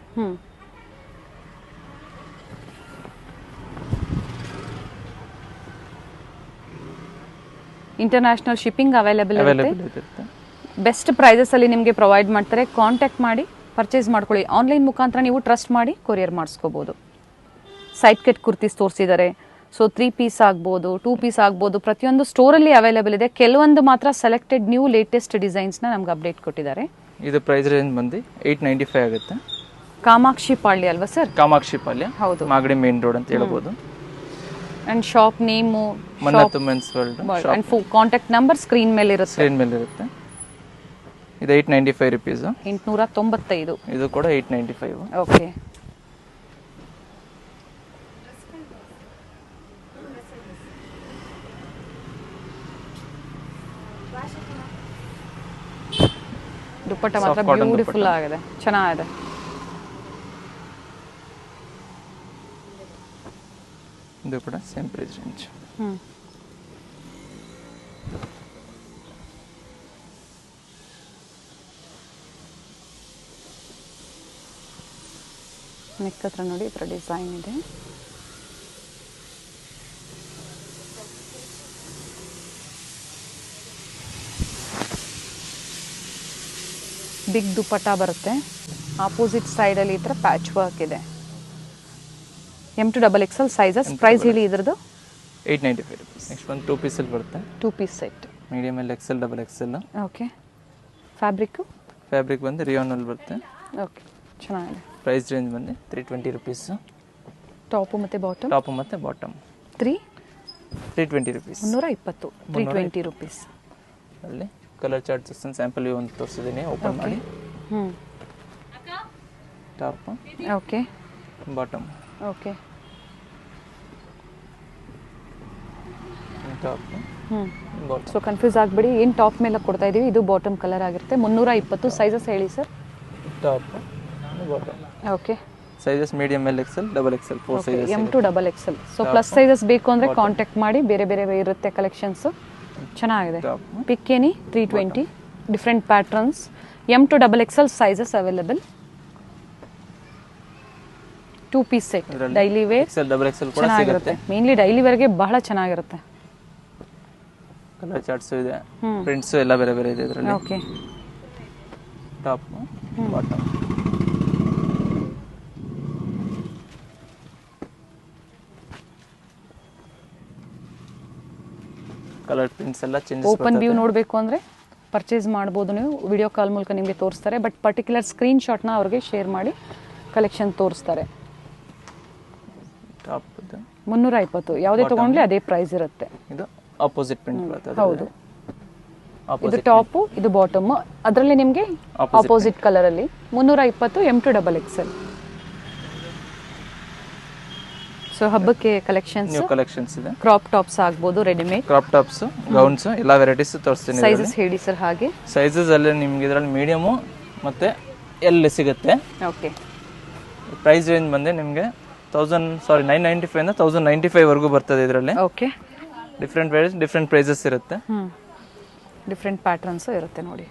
ಇಂಟರ್ನ್ಯಾಷನಲ್ ಶಿಪ್ಪಿಂಗ್ ಅವೈಲೇಬಲ್ ಇರುತ್ತೆ. ಬೆಸ್ಟ್ ಪ್ರೈಸಸ್ ಅಲ್ಲಿ ನಿಮಗೆ ಪ್ರೊವೈಡ್ ಮಾಡ್ತಾರೆ. ಕಾಂಟ್ಯಾಕ್ಟ್ ಮಾಡಿ ಪರ್ಚೇಸ್ ಮಾಡ್ಕೊಳ್ಳಿ. ಆನ್ಲೈನ್ ಮುಖಾಂತರ ನೀವು ಟ್ರಸ್ಟ್ ಮಾಡಿ ಕೊರಿಯರ್ ಮಾಡಿಸ್ಕೋಬಹುದು. ಸೈಡ್ ಕಟ್ ಕುರ್ತೀಸ್ ತೋರಿಸಿದ್ದಾರೆ. ಸೊ 3 ಪೀಸ್ ಆಗ್ಬೋದು, 2 ಪೀಸ್ ಆಗ್ಬೋದು, ಪ್ರತಿಯೊಂದು ಸ್ಟೋರಲ್ಲಿ ಅವೈಲೇಬಲ್ ಇದೆ. ಕೆಲವೊಂದು ಮಾತ್ರ ಸೆಲೆಕ್ಟೆಡ್ ನ್ಯೂ ಲೇಟೆಸ್ಟ್ ಡಿಸೈನ್ಸ್ನ ನಮ್ಗೆ ಅಪ್ಡೇಟ್ ಕೊಟ್ಟಿದ್ದಾರೆ. ಇದು ಪ್ರೈಸ್ ರೇಂಜ್ ಬಂದು 895 ಆಗುತ್ತೆ. ಕಾಮಾಕ್ಷಿ ಪಾಳ್ಯ ಅಲ್ವಾ ಸರ್? ಕಾಮಾಕ್ಷಿ ಪಾಳ್ಯ, ಹೌದು. ಮಾಗಡಿ ಮೇನ್ ರೋಡ್ ಅಂತ ಹೇಳ್ಬೋದು. And shop name Mannat men's world and contact number screen ಮೇಲೆ ಇರುತ್ತೆ. ಇದು 895 ರುಪೀಸ್. 895. ಇದು ಕೂಡ 895. ಓಕೆ. ದುಪ್ಪಟ್ಟ ಮಾತ್ರ ಬ್ಯೂಟಿಫುಲ್ ಆಗಿದೆ, ಚೆನ್ನಾಗಿದೆ. ಇದು ಕೂಡ ಸೇಮ್ ಪ್ರೈಸ್ ರೇಂಜ್. ನೆಕ್ ಹತ್ರ ನೋಡಿ ಈ ಥರ ಡಿಸೈನ್ ಇದೆ. ಬಿಗ್ ದುಪ್ಪಟ್ಟ ಬರುತ್ತೆ. ಆಪೋಸಿಟ್ ಸೈಡಲ್ಲಿ ಈ ಥರ ಪ್ಯಾಚ್ ವರ್ಕ್ ಇದೆ. M2 XXL sizes. ಪ್ರೈಸ್ ಹೇಳಿ ಇದ್ರದ್ದು? 895 rupees. ನೆಕ್ಸ್ಟ್ ಒಂದು 2 ಪೀಸಲ್ಲಿ ಬರುತ್ತೆ. 2 piece set. Medium L XL double XL. Okay. Fabric ಬಂದು ರಿಯಾನಲ್ಲಿ ಬರುತ್ತೆ. ಓಕೆ, ಚೆನ್ನಾಗಿದೆ. ಪ್ರೈಸ್ ರೇಂಜ್ ಬಂದು 320 rupees. ಟಾಪು ಮತ್ತು ಬಾಟಮ್ 320 rupees. 320. 320 rupees. ಅಲ್ಲಿ ಕಲರ್ ಚಾರ್ಟ್ಸ್ ಸ್ಯಾಂಪಲ್ ಒಂದು ತೋರಿಸಿದ್ದೀನಿ, ಓಪನ್ ಮಾಡಿ. Top. Okay. Bottom. Okay. Top. So confuse ಆಗಬೇಡಿ, ಏನು ಟಾಪ್ ಮೇಲೆ ಕೊಡ್ತಾ ಇದ್ದೀವಿ, ಇದು ಬಾಟಮ್ ಕಲರ್ ಆಗಿರುತ್ತೆ. 320. ಸೈಜಸ್ ಹೇಳಿ sir. Top bottom. Okay. Sizes medium L XL double XL 4 sizes. M to double XL. So plus sizes ಬೇಕು ಅಂದರೆ ಕಾಂಟ್ಯಾಕ್ಟ್ ಮಾಡಿ, ಬೇರೆ ಬೇರೆ ಇರುತ್ತೆ ಕಲೆಕ್ಷನ್ಸ್. ಚೆನ್ನಾಗಿದೆ. Pick any 320. Different patterns. M to double XL sizes available. 2 piece set. Daily wear XL double XL ಕೂಡ ಸಿಗುತ್ತೆ. Mainly daily ವೇರ್ಗೆ ಬಹಳ ಚೆನ್ನಾಗಿರುತ್ತೆ. ಕಲರ್ ಚಾರ್ಟ್ಸ್ ಇದೆ, ಪ್ರಿಂಟ್ಸ್ ಎಲ್ಲ ಬೇರೆ ಬೇರೆ ಇದೆ ಇದರಲ್ಲಿ. Okay. Top bottom. Colour prints ಎಲ್ಲ ಚೇಂಜಸ್. ಓಪನ್ ವ್ಯೂ ನೋಡಬೇಕು ಅಂದರೆ ಪರ್ಚೇಸ್ ಮಾಡ್ಬೋದು ನೀವು. ವಿಡಿಯೋ ಕಾಲ್ ಮೂಲಕ ನಿಮಗೆ ತೋರಿಸ್ತಾರೆ, ಬಟ್ ಪರ್ಟಿಕ್ಯುಲರ್ ಸ್ಕ್ರೀನ್ ಶಾಟ್ನ ಅವ್ರಿಗೆ ಶೇರ್ ಮಾಡಿ ಕಲೆಕ್ಷನ್ ತೋರಿಸ್ತಾರೆ. ಟಾಪ್ 320. ಯಾವುದೇ ತೊಗೊಂಡ್ಲಿ ಅದೇ ಪ್ರೈಸ್ ಇರುತ್ತೆ. ಇದು ಆಪೋಸಿಟ್ ಪ್ರಿಂಟ್ ಬರ್ತದೆ. ಹೌದು, ಇದು ಟಾಪು, ಇದು ಬಾಟಮ್. ಅದರಲ್ಲಿ ನಿಮಗೆ ಆಪೋಸಿಟ್ ಕಲರಲ್ಲಿ 320. M to double XL. So ಹಬ್ಬಕ್ಕೆ ಕಲೆಕ್ಷನ್ಸ್ ಇದೆ. ಕ್ರಾಪ್ ಟಾಪ್ಸ್ ಆಗ್ಬೋದು, ರೆಡಿಮೇಡ್ ಕ್ರಾಪ್ ಟಾಪ್ಸ್, ಗೌನ್ಸ್ ಎಲ್ಲ ವೆರೈಟೀಸ್ ತೋರಿಸ್ತೀನಿ. ಸೈಜಸ್ ಹೇಳಿ ಸರ್. ಹಾಗೆ ಸೈಜಸ್ ಅಲ್ಲಿ ನಿಮ್ಗೆ ಇದರಲ್ಲಿ ಮೀಡಿಯಮು ಮತ್ತೆ ಎಲ್ ಸಿಗುತ್ತೆ. ಓಕೆ. ಪ್ರೈಸ್ ರೇಂಜ್ ಬಂದೆ ನಿಮಗೆ 995 ಇಂದ 1095 ವರೆಗೂ ಬರ್ತದೆ ಇದರಲ್ಲಿ. Okay. Different various different prices ಇರುತ್ತೆ. ಡಿಫ್ರೆಂಟ್ ಪ್ಯಾಟರ್ನ್ಸ್ ಇರುತ್ತೆ ನೋಡಿ.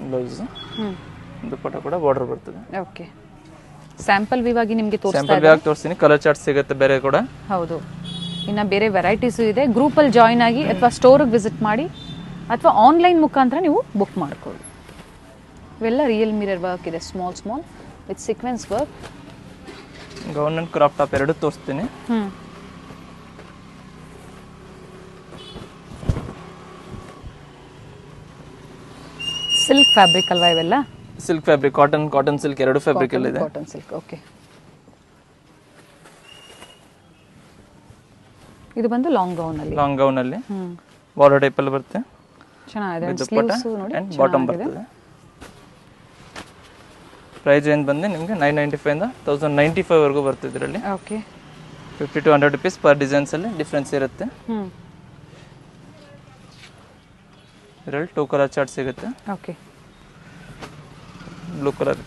ಬ್ಲೌಸ್, ದುಪ್ಪಟ್ಟ ಕೂಡ ಬಾರ್ಡರ್ ಬರ್ತದೆ. ಓಕೆ. ಸ್ಯಾಂಪಲ್ ವ್ಯೂ ಆಗಿ ನಿಮಗೆ ತೋರಿಸ್ತೀನಿ. ಕಲರ್ ಚಾರ್ಟ್ ಸಿಗುತ್ತೆ ಬೇರೆ ಕೂಡ. ಹೌದು, ಇನ್ನು ಬೇರೆ ವೆರೈಟೀಸು ಇದೆ. ಗ್ರೂಪಲ್ಲಿ ಜಾಯಿನ್ ಆಗಿ ಅಥವಾ ಸ್ಟೋರಿಗೆ ವಿಸಿಟ್ ಮಾಡಿ ಅಥವಾ ಆನ್ಲೈನ್ ಮುಖಾಂತರ ನೀವು ಬುಕ್ ಮಾಡ್ಕೊಳ್ಳಿ. ಇವೆಲ್ಲ ರಿಯಲ್ ಮಿರರ್ ವರ್ಕ್ ಇದೆ, small with sequence work. Gown and crop top ಎರಡು ತೋರಿಸ್ತೀನಿ. ಸಿಲ್ಕ್ ಫ್ಯಾಬ್ರಿಕ್ ಅಲ್ವಾ ಇವೆಲ್ಲ? ಸಿಲ್ಕ್ ಫ್ಯಾಬ್ರಿಕ್, ಕಾಟನ್ ಸಿಲ್ಕ್ ಎರಡು ಫ್ಯಾಬ್ರಿಕ್ ಅಲ್ಲಿ ಇದೆ. Cotton silk. ಓಕೆ. ಇದು ಬಂದು ಲಾಂಗ್ ಗೌನ್ ಅಲ್ಲಿ ಬಾರ್ಡರ್ ಟೈಪ್ ಅಲ್ಲಿ ಬರುತ್ತೆ. ಚೆನ್ನಾಗಿದೆ. ಸ್ಲೀವ್ಸ್ ನೋಡಿ, ಬಾಟಮ್ ಬರ್ತದೆ. ಪ್ರೈಸ್ ಏನು ಬಂದು ನಿಮಗೆ 995 ಇಂದ 1095 ವರೆಗೂ ಬರ್ತದೆ ಇದರಲ್ಲಿ. Okay. 50 to 100 rupees per designs ಅಲ್ಲಿ ಡಿಫ್ರೆನ್ಸ್ ಇರುತ್ತೆ. ಇದರಲ್ಲಿ 2 ಕಲರ್ ಚಾರ್ಟ್ ಸಿಗುತ್ತೆ. ಓಕೆ. ಬ್ಲೂ ಕಲರ್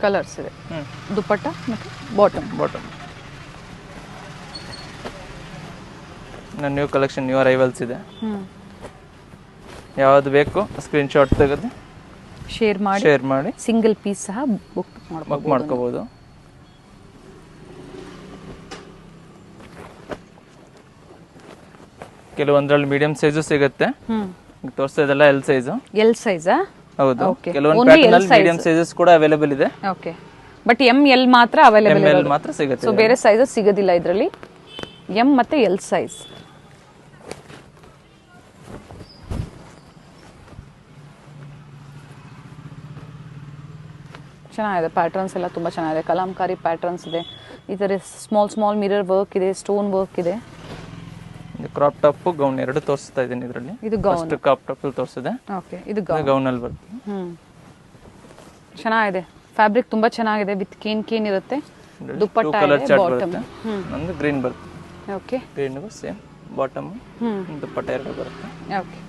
ಕಲರ್ಸ್ ಇದೆ. ದುಪ್ಪಟ್ಟ ಮತ್ತು bottom. New collection, new arrivals ಇದೆ. ಯಾವ್ದು ಬೇಕು ಸ್ಕ್ರೀನ್ ಶಾಟ್ ತೆಗೆದು ಶೇರ್ ಮಾಡಿ ಸಿಂಗಲ್ ಪೀಸ್ ಸಹ ಬುಕ್ ಮಾಡ್ಕೋಬಹುದು. ಕೆಲವೊಂದ್ರಲ್ಲಿ ಮೀಡಿಯಂ ಸೈಜು ಸಿಗುತ್ತೆ. ತೋರಿಸ್ತಾ ಇದೆಲ್ಲ ಎಲ್ ಸೈಜಾ? ಹೌದು. ಕೆಲವೊಂದು ಪ್ಯಾಟರ್ನ್ ಅಲ್ಲಿ ಮೀಡಿಯಂ ಸೈಜಸ್ ಕೂಡ ಅವೈಲೇಬಲ್ ಇದೆ. ಓಕೆ. ಬಟ್ ML ಮಾತ್ರ ಅವೈಲೇಬಲ್ ML ಮಾತ್ರ ಸಿಗುತ್ತೆ. ಸೊ ಬೇರೆ ಸೈಜಸ್ ಸಿಗೋದಿಲ್ಲ ಇದರಲ್ಲಿ. M ಮತ್ತೆ L ಸೈಜ್. ಚೆನ್ನಾಗಿದೆ. ಪ್ಯಾಟರ್ನ್ಸ್ ಎಲ್ಲ ತುಂಬ ಚೆನ್ನಾಗಿದೆ. ಕಲಾಂಕಾರಿ ಪ್ಯಾಟರ್ನ್ಸ್ ಇದೆ. ಈ ಥರ ಸ್ಮಾಲ್ ಮಿರರ್ ವರ್ಕ್ ಇದೆ, ಸ್ಟೋನ್ ವರ್ಕ್ ಇದೆ. ಕ್ರಾಪ್ ಟಾಪ್ ಗೌನ್ ಎರಡು ತೋರಿಸ್ತಾ ಇದ್ದೀನಿ ಇದರಲ್ಲಿ. ಇದು ಗೌನ್. ಫಸ್ಟ್ ಕ್ರಾಪ್ ಟಾಪ್ ಅಲ್ಲಿ ತೋರಿಸಿದೆ. ಓಕೆ. ಇದು ಗೌನ್ ಅಲ್ಲಿ ಬರ್ತದೆ. ಚೆನ್ನಾಗಿದೆ. ಫ್ಯಾಬ್ರಿಕ್ ತುಂಬಾ ಚೆನ್ನಾಗಿದೆ. ವಿತ್ ಕೇನ್ ಇರುತ್ತೆ. ದುಪ್ಪಟ್ಟ ಇದೆ, ಬಾಟಮ್. ಒಂದು ಗ್ರೀನ್ ಬರುತ್ತೆ. ಓಕೆ. ಗ್ರೀನ್ ಗೂ ಸೇಮ್ ಬಾಟಮ್, ದುಪ್ಪಟ್ಟ ಎರಡು ಬರುತ್ತೆ. ಓಕೆ.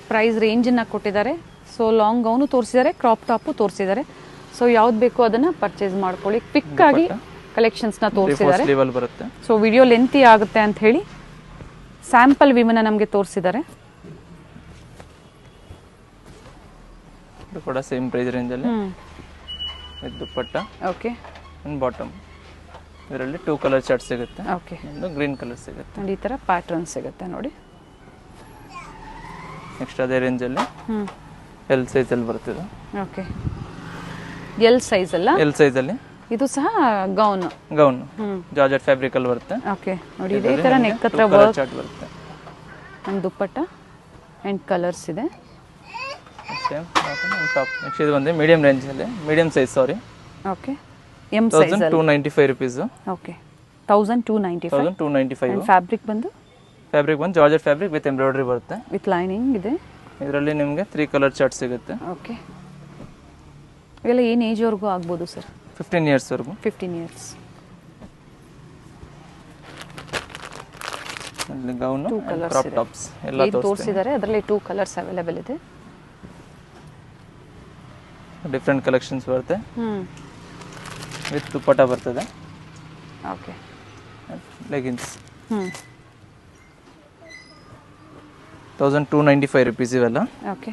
ಪ್ರೈಸ್ ರೇಂಜನ್ನ ಕೊಟ್ಟಿದ್ದಾರೆ. ಸೊ ಲಾಂಗ್ ಗೌನು ತೋರಿಸಿದ್ದಾರೆ, ಕ್ರಾಪ್ ಟಾಪು ತೋರಿಸಿದ್ದಾರೆ. ಸೊ ಯಾವ್ದು ಬೇಕೋ ಅದನ್ನ ಪರ್ಚೇಸ್ ಮಾಡ್ಕೊಳ್ಳಿ. ಕ್ವಿಕ್ ಆಗಿ ಕಲೆಕ್ಷನ್ಸ್ನ ತೋರಿಸಿದ್ದಾರೆ. ಸೊ ವಿಡಿಯೋ ಲೆಂತಿ ಆಗುತ್ತೆ ಅಂತ ಹೇಳಿ ಸ್ಯಾಂಪಲ್ ವಿಮನ ನಮಗೆ ತೋರಿಸಿದ್ದಾರೆ. ಕೂಡ ಸೇಮ್ ಪ್ರೈಸ್ ರೇಂಜ್ ಅಲ್ಲಿ with dupatta. Okay. And bottom. ಇದರಲ್ಲಿ 2 ಕಲರ್ ಚಾರ್ಟ್ ಸಿಗುತ್ತೆ. ಓಕೆ. ಒಂದು ಗ್ರೀನ್ ಕಲರ್ ಸಿಗುತ್ತೆ. ಅಂಡ್ ಈ ತರ ಪ್ಯಾಟರ್ನ್ ಸಿಗುತ್ತೆ ನೋಡಿ. ನೆಕ್ಸ್ಟ್ ಅದೇ ರೇಂಜಲ್ಲಿ ಎಲ್ ಸೈಜಲ್ಲಿ ಬರ್ತದೆ. ಓಕೆ, ಎಲ್ ಸೈಜ್ ಅಲ್ಲ? ಎಲ್ ಸೈಜಲ್ಲಿ ಇದು ಸಹ ಗೌನ್ ಜಾರ್ಜೆಟ್ ಫ್ಯಾಬ್ರಿಕ್ ಅಲ್ಲಿ ಬರುತ್ತೆ. ಓಕೆ, ನೋಡಿ ಇದೇ ತರ ನೆಕ್ ಹತ್ರ ವರ್ಕ್ ಚಾರ್ಟ್ ಬರುತ್ತೆ. ಅಂಡ್ ದುಪ್ಪಟ್ಟ ಅಂಡ್ ಕಲರ್ಸ್ ಇದೆ. Same top. ನೆಕ್ಸ್ಟ್ ಇದು ಬಂದು ಮೀಡಿಯಂ ರೇಂಜ್ ಅಲ್ಲಿ, ಮೀಡಿಯಂ ಸೈಜ್ ಸಾರಿ. ಓಕೆ, ಎಂ ಸೈಜ್ ಅಲ್ಲಿ 1295 rupees. ಓಕೆ, 1295. ಅಂಡ್ ಫ್ಯಾಬ್ರಿಕ್ ಬಂದು ಜಾರ್ಜೆಟ್ ಫ್ಯಾಬ್ರಿಕ್ ವಿತ್ ಎಂಬ್ರಾಯ್ಡರಿ ಬರುತ್ತೆ, ವಿತ್ ಲೈನಿಂಗ್ ಇದೆ. ಇದರಲ್ಲಿ ನಿಮಗೆ 3 ಕಲರ್ ಚಾರ್ಟ್ ಸಿಗುತ್ತೆ. ಓಕೆ, ಇವೆಲ್ಲ ಏನು ಏಜ್ ವರೆಗೂ ಆಗ್ಬೋದು ಸರ್? 15 years ವರೆಗೂ. 15 years. ಅಲ್ಲಿ ಗೌನ್, ಕ್ರಾಪ್ ಟಾಪ್ಸ್ ಎಲ್ಲ ತೋರಿಸಿದ್ದಾರೆ. ಅದರಲ್ಲಿ 2 ಕಲರ್ಸ್ ಅವೈಲೇಬಲ್ ಇದೆ. ಡಿಫರೆಂಟ್ ಕಲೆಕ್ಷನ್ಸ್ ಬರುತ್ತೆ. ವಿತ್ ದುಪ್ಪಟ್ಟ ಬರ್ತದೆ. ಓಕೆ, ಲೆಗಿನ್ಸ್ 1295 rupees ಇವೆಲ್ಲ. ಓಕೆ,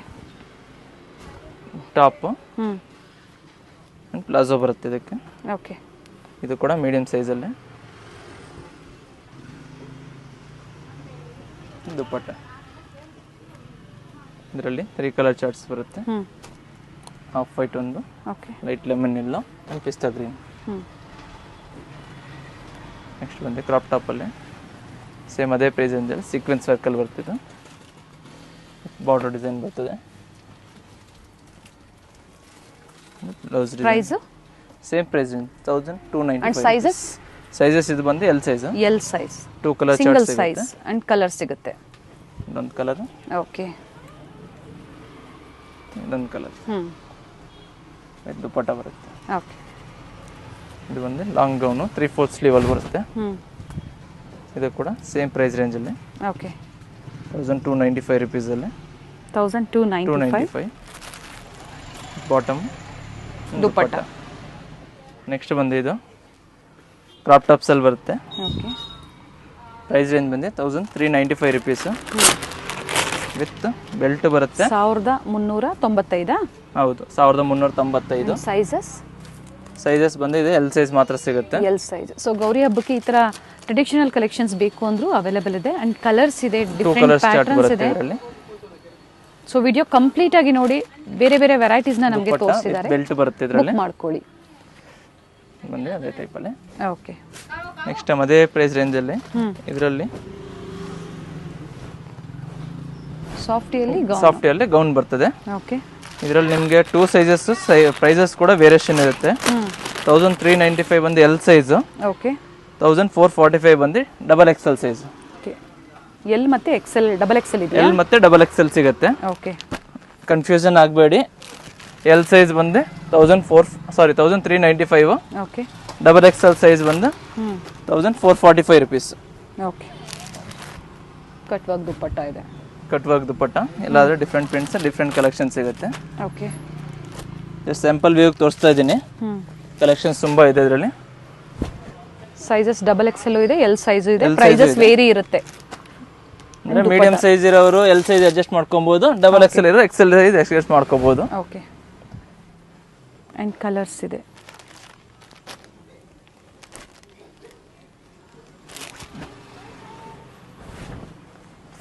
ಟಾಪ್ ಪ್ಲಾಜೋ ಬರುತ್ತೆ ಇದಕ್ಕೆ. ಓಕೆ, ಇದು ಕೂಡ ಮೀಡಿಯಂ ಸೈಜಲ್ಲಿ. ದುಪ್ಪಟ್ಟ ಇದರಲ್ಲಿ 3 ಕಲರ್ ಚಾರ್ಟ್ಸ್ ಬರುತ್ತೆ. ಹಾಫ್ ವೈಟ್ ಒಂದು, okay, light lemon yellow and pista green. Next ಬಂದು ಕ್ರಾಪ್ ಟಾಪಲ್ಲಿ ಸೇಮ್ ಅದೇ ಪ್ರೈಸ್ ರೇಂಜಲ್ಲಿ ಸೀಕ್ವೆನ್ಸ್ ವರ್ಕಲ್ಲಿ ಬರ್ತಿದೆ. ಬಾರ್ಡರ್ ಡಿಸೈನ್ ಬರ್ತದೆ. Blouse price same price 1295. And sizes ಇದು ಬಂದು L size. 2 colour single chart size and colour ಸಿಗುತ್ತೆ. ಇದೊಂದು ಕಲರ್, ಓಕೆ, ಇದೊಂದು ಕಲರ್. ದುಪ್ಪಟ್ಟ ಬರುತ್ತೆ. ಓಕೆ, ಇದು ಬಂದು ಲಾಂಗ್ ಗೌನು 3/4 ಸ್ಲೀವ್ ಅಲ್ಲಿ ಬರುತ್ತೆ. ಇದು ಕೂಡ ಸೇಮ್ ಪ್ರೈಸ್ ರೇಂಜಲ್ಲಿ. ಓಕೆ, 1295 rupees ಅಲ್ಲಿ. 1295. ಬಾಟಮ್ ದುಪ್ಪಟ್ಟ. ನೆಕ್ಸ್ಟ್ ಬಂದು ಇದು ಕ್ರಾಪ್ ಟಾಪ್ಸ್ ಅಲ್ಲಿ ಬರುತ್ತೆ. ಓಕೆ, ಪ್ರೈಸ್ ರೇಂಜ್ ಬಂದು 1395 rupees. ವಿತ್ ಬೆಲ್ಟ್ ಬರುತ್ತೆ. 1395. ಹೌದು, 1395. ಸೈಜಸ್ ಬಂದು ಇದೆ ಎಲ್ ಸೈಜ್ ಮಾತ್ರ ಸಿಗುತ್ತೆ. L size. ಸೊ ಗೌರಿ ಹಬ್ಬಕ್ಕೆ ಈ ತರ ಟ್ರೆಡಿಷನಲ್ ಕಲೆಕ್ಷನ್ಸ್ ಬೇಕು ಅಂದ್ರೂ ಅವೈಲೇಬಲ್ ಇದೆ. ಅಂಡ್ ಕಲರ್ಸ್ ಇದೆ, ಡಿಫರೆಂಟ್ ಪ್ಯಾಟರ್ನ್ಸ್ ಇದೆ. ಸೊ ವಿಡಿಯೋ ಕಂಪ್ಲೀಟ್ ಆಗಿ ನೋಡಿ, ಬೇರೆ ಬೇರೆ ವೆರೈಟೀಸ್ ನ ನಮಗೆ ತೋರಿಸಿದ್ದಾರೆ. ಬೆಲ್ಟ್ ಬರುತ್ತೆ ಇದರಲ್ಲಿ, ಮಾಡ್ಕೊಳ್ಳಿ. ಬಂದು ಅದೇ ಟೈಪ್ ಅಲ್ಲಿ. ಓಕೆ, ನೆಕ್ಸ್ಟ್ ಅದೇ ಪ್ರೈಸ್ ರೇಂಜ್ ಅಲ್ಲಿ ಇದರಲ್ಲಿ ಸಾಫ್ಟಿಯಲ್ಲಿ ಗೌನ್ ಬರ್ತದೆ. ಓಕೆ, ಇದರಲ್ಲಿ ನಿಮಗೆ 2 ಸೈಜಸ್ ಪ್ರೈಸಸ್ ಕೂಡ ವೇರಿಯೇಷನ್ ಇರುತ್ತೆ. 1395 ಬಂದು ಎಲ್ ಸೈಜ್. ಓಕೆ, 1445 ಬಂದು XXL ಸೈಜ್. ಓಕೆ, ಎಲ್ ಮತ್ತೆ XL, ಡಬಲ್ XL ಇದೆ. ಎಲ್ ಮತ್ತೆ XXL ಸಿಗುತ್ತೆ. ಓಕೆ, ಕನ್ಫ್ಯೂಷನ್ ಆಗಬೇಡಿ. ಎಲ್ ಸೈಜ್ ಬಂದು 1395. ಓಕೆ, XXL ಸೈಜ್ ಬಂದು 1445 rupees. Okay, cut work dupatta ಇದೆ. ಕಟ್ ವರ್ಕ್ ದುಪ್ಪಟ್ಟ ಎಲ್ಲಾದ್ರೂ ಡಿಫ್ರೆಂಟ್ ಪ್ರಿಂಟ್ಸ್, ಡಿಫ್ರೆಂಟ್ ಕಲೆಕ್ಷನ್ ಸಿಗುತ್ತೆ. ಓಕೆ, ಜಸ್ಟ್ ಸ್ಯಾಂಪಲ್ ವ್ಯೂ ತೋರಿಸ್ತಾ ಇದ್ದೀನಿ. ಕಲೆಕ್ಷನ್ಸ್ ತುಂಬಾ ಇದೆ ಇದರಲ್ಲಿ. ಸೈಜಸ್ XXL ಇದೆ, ಎಲ್ ಸೈಜ್ ಇದೆ. ಪ್ರೈಸಸ್ ವೇರಿ ಇರುತ್ತೆ. ಅಂದ್ರೆ ಮೀಡಿಯಂ ಸೈಜ್ ಇರೋರು ಎಲ್ ಸೈಜ್ ಅಡ್ಜಸ್ಟ್ ಮಾಡ್ಕೊಬಹುದು, XXL ಇರೋ XL ಸೈಜ್ ಅಡ್ಜಸ್ಟ್ ಮಾಡ್ಕೊಬಹುದು. ಓಕೆ, ಅಂಡ್ ಕಲರ್ಸ್ ಇದೆ.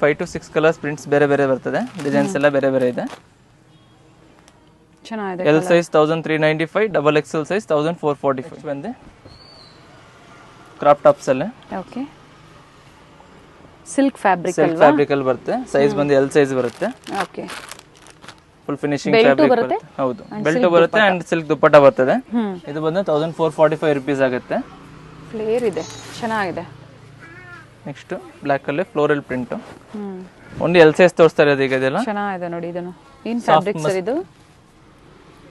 ಫೈವ್ to 6 ಕಲರ್ಸ್ ಪ್ರಿಂಟ್ಸ್ ಬೇರೆ ಬೇರೆ ಬರ್ತದೆ. ಡಿಸೈನ್ಸ್ ಎಲ್ಲ ಬೇರೆ ಬೇರೆ ಇದೆ. ಚೆನ್ನಾಗಿದೆ. ಎಲ್ ಸೈಜ್ 1395, XXL ಸೈಜ್ 1445 ಬಂದೆ. ಕ್ರಾಪ್ ಟಾಪ್ಸ್ ಅಲ್ಲಿ. ಓಕೆ, ಸಿಲ್ಕ್ ಫ್ಯಾಬ್ರಿಕ್ ಅಲ್ಲಿ ಬರುತ್ತೆ. ಸೈಜ್ ಬಂದು ಎಲ್ ಸೈಜ್ ಬರುತ್ತೆ. ಓಕೆ, ಫುಲ್ ಫಿನಿಶಿಂಗ್ ಫ್ಯಾಬ್ರಿಕ್ ಬರುತ್ತೆ. ಹೌದು, ಬೆಲ್ಟ್ ಬರುತ್ತೆ ಅಂಡ್ ಸಿಲ್ಕ್ ದುಪ್ಪಟ್ಟ ಬರ್ತದೆ. ಇದು ಬಂದು 1445 rupees ಆಗುತ್ತೆ. ಫ್ಲೇರ್ ಇದೆ, ಚೆನ್ನಾಗಿದೆ. ನೆಕ್ಸ್ಟ್ ಬ್ಲಾಕ್ ಅಲ್ಲಿ floral print. Only L size ತೋರಿಸ್ತಾ ಇರೋದು ಈಗ. ಇದೆಲ್ಲ ಚೆನ್ನಾಗಿದೆ ನೋಡಿ. ಇದನ್ನು ಏನ್ ಫ್ಯಾಬ್ರಿಕ್ ಸರ್ ಇದು?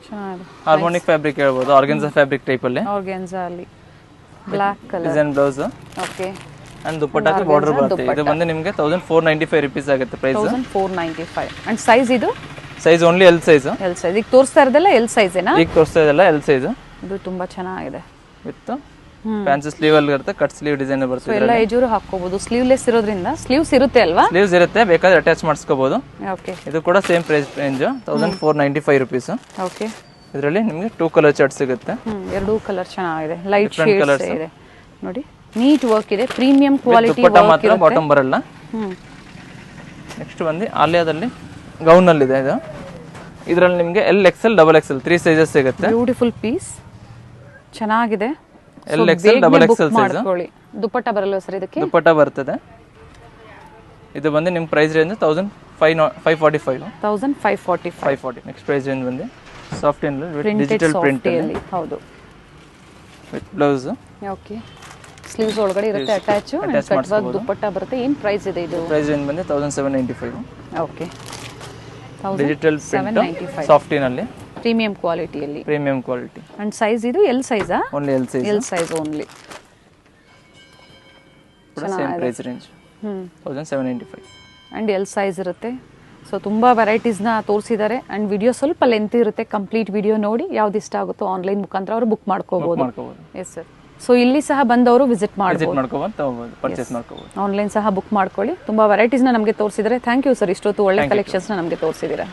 ಚೆನ್ನಾಗಿದೆ. ಹಾರ್ಮೋನಿಕ್ ಫ್ಯಾಬ್ರಿಕ್ ಹೇಳ್ಬೋದು. ಆರ್ಗನ್ಜಾ ಫ್ಯಾಬ್ರಿಕ್ ಟೈಪ್ ಅಲ್ಲಿ. ಆರ್ಗನ್ಜಾ ಅಲ್ಲಿ block colour design blouse. Okay, and ದುಪ್ಪಟ್ಟಕ್ಕೆ ಬಾರ್ಡರ್ ಬರುತ್ತೆ. ಇದು ಬಂದು ನಿಮಗೆ 1495 rupees ಆಗುತ್ತೆ ಪ್ರೈಸ್. 1495. ಅಂಡ್ ಸೈಜ್ ಇದು? Size only L size. L size. ಈಗ ತೋರಿಸ್ತಾ ಇರೋದಲ್ಲ ಎಲ್ ಸೈಜ್ ಏನಾ? ಈಗ ತೋರಿಸ್ತಾ ಇದೆಲ್ಲ ಎಲ್ ಸೈಜ್. ಇದು ತುಂಬಾ ಚೆನ್ನಾಗಿದೆ. ವಿತ್ ಫ್ಯಾನ್ಸಿ ಸ್ಲೀವ್ ಅಲ್ಲಿ ಇರುತ್ತೆ. ಕಟ್ ಸ್ಲೀವ್ ಡಿಸೈನ್ ಬರುತ್ತೆ. ಎಲ್ಲ ಏಜೂರು ಹಾಕೋಬಹುದು. ಸ್ಲೀವ್ಲೆಸ್ ಇರೋದ್ರಿಂದ ಸ್ಲೀವ್ಸ್ ಇರುತ್ತೆ ಅಲ್ವಾ? ಸ್ಲೀವ್ಸ್ ಇರುತ್ತೆ, ಬೇಕಾದ್ರೆ ಅಟ್ಯಾಚ್ ಮಾಡಿಸ್ಕೋಬಹುದು. ಓಕೆ, ಇದು ಕೂಡ same price range 1495 rupees. Okay, ಇದರಲ್ಲಿ ನಿಮಗೆ 2 ಕಲರ್ ಚಾರ್ಟ್ ಸಿಗುತ್ತೆ. 2 ಕಲರ್ ಚೆನ್ನಾಗಿದೆ. ಲೈಟ್ ಶೇಡ್ಸ್ ಇದೆ ನೋಡಿ. ನೀಟ್ ವರ್ಕ್ ಇದೆ. ಪ್ರೀಮಿಯಂ ಕ್ವಾಲಿಟಿ ವರ್ಕ್ ಮಾತ್ರ ಬಾಟಮ್ ಬರಲ್ಲ. ನೆಕ್ಸ್ಟ್ ಬಂದು ಆಲಿಯಾದಲ್ಲಿ ಗೌನಲ್ಲಿ ಇದೆ ಇದು. ಇದರಲ್ಲಿ ನಿಮಗೆ XL XXL 3 ಸೈಜಸ್ ಸಿಗುತ್ತೆ. ಬ್ಯೂಟಿಫುಲ್ ಪೀಸ್, ಚೆನ್ನಾಗಿದೆ. XL XXL size. ದುಪ್ಪಟ್ಟ ಬರಲ್ವಾ ಸರ್ ಇದಕ್ಕೆ? ದುಪ್ಪಟ್ಟ ಬರ್ತದೆ. ಇದು ಬಂದು ನಿಮ್ಮ price range 1545. 1545. Next price range ಬಂದು ಸಾಫ್ಟ್ ಇನ್ ಡಿಜಿಟಲ್ ಪ್ರಿಂಟ್ ಅಲ್ಲಿ. ಹೌದು. With blouse. ಓಕೆ. ಸ್ಲೀವ್ಸ್ ಒಳಗಡೆ ಇರುತ್ತೆ ಅಟ್ಯಾಚ್. ಕಟ್ ವರ್ಕ್ ದುಪ್ಪಟ್ಟ ಬರುತ್ತೆ. ಏನು ಪ್ರೈಸ್ ಇದೆ ಇದು? ಪ್ರೈಸ್ ರೇಂಜ್ ಬಂದು 1795. Okay. Digital print soft in ಅಲ್ಲಿ ಪ್ರೀಮಿಯಂ ಕ್ವಾಲಿಟಿಯಲ್ಲಿ. Premium quality. ಅಂಡ್ ಸೈಜ್ ಇದು ಎಲ್ ಸೈಜಾ? Only L size. L size only. Same price range 1795. And L size ಇರುತ್ತೆ. ಸೊ ತುಂಬ ವೆರೈಟೀಸ್ನ ತೋರಿಸಿದ್ದಾರೆ. ಆ್ಯಂಡ್ ವಿಡಿಯೋ ಸ್ವಲ್ಪ ಲೆಂತ್ ಇರುತ್ತೆ. ಕಂಪ್ಲೀಟ್ ವಿಡಿಯೋ ನೋಡಿ ಯಾವ್ದು ಇಷ್ಟ ಆಗುತ್ತೋ ಆನ್ಲೈನ್ ಮುಖಾಂತರ ಅವರು ಬುಕ್ ಮಾಡ್ಕೋಬಹುದು. Yes sir. ಸೊ ಇಲ್ಲಿ ಸಹ ಬಂದವರು ವಿಸಿಟ್ ಮಾಡ್ಬೋದು, ಪರ್ಚೇಸ್ ಮಾಡ್ಕೋಬಹುದು. ಆನ್ಲೈನ್ ಸಹ ಬುಕ್ ಮಾಡ್ಕೊಳ್ಳಿ. ತುಂಬ ವೆರೈಟೀಸ್ನ ನಮಗೆ ತೋರಿಸಿದ್ದಾರೆ. ಥ್ಯಾಂಕ್ ಯು ಸರ್, ಇಷ್ಟೊತ್ತು ಒಳ್ಳೆ ಕಲೆಕ್ಷನ್ಸ್ನ ನಮಗೆ ತೋರಿಸಿದ್ದೀರಾ.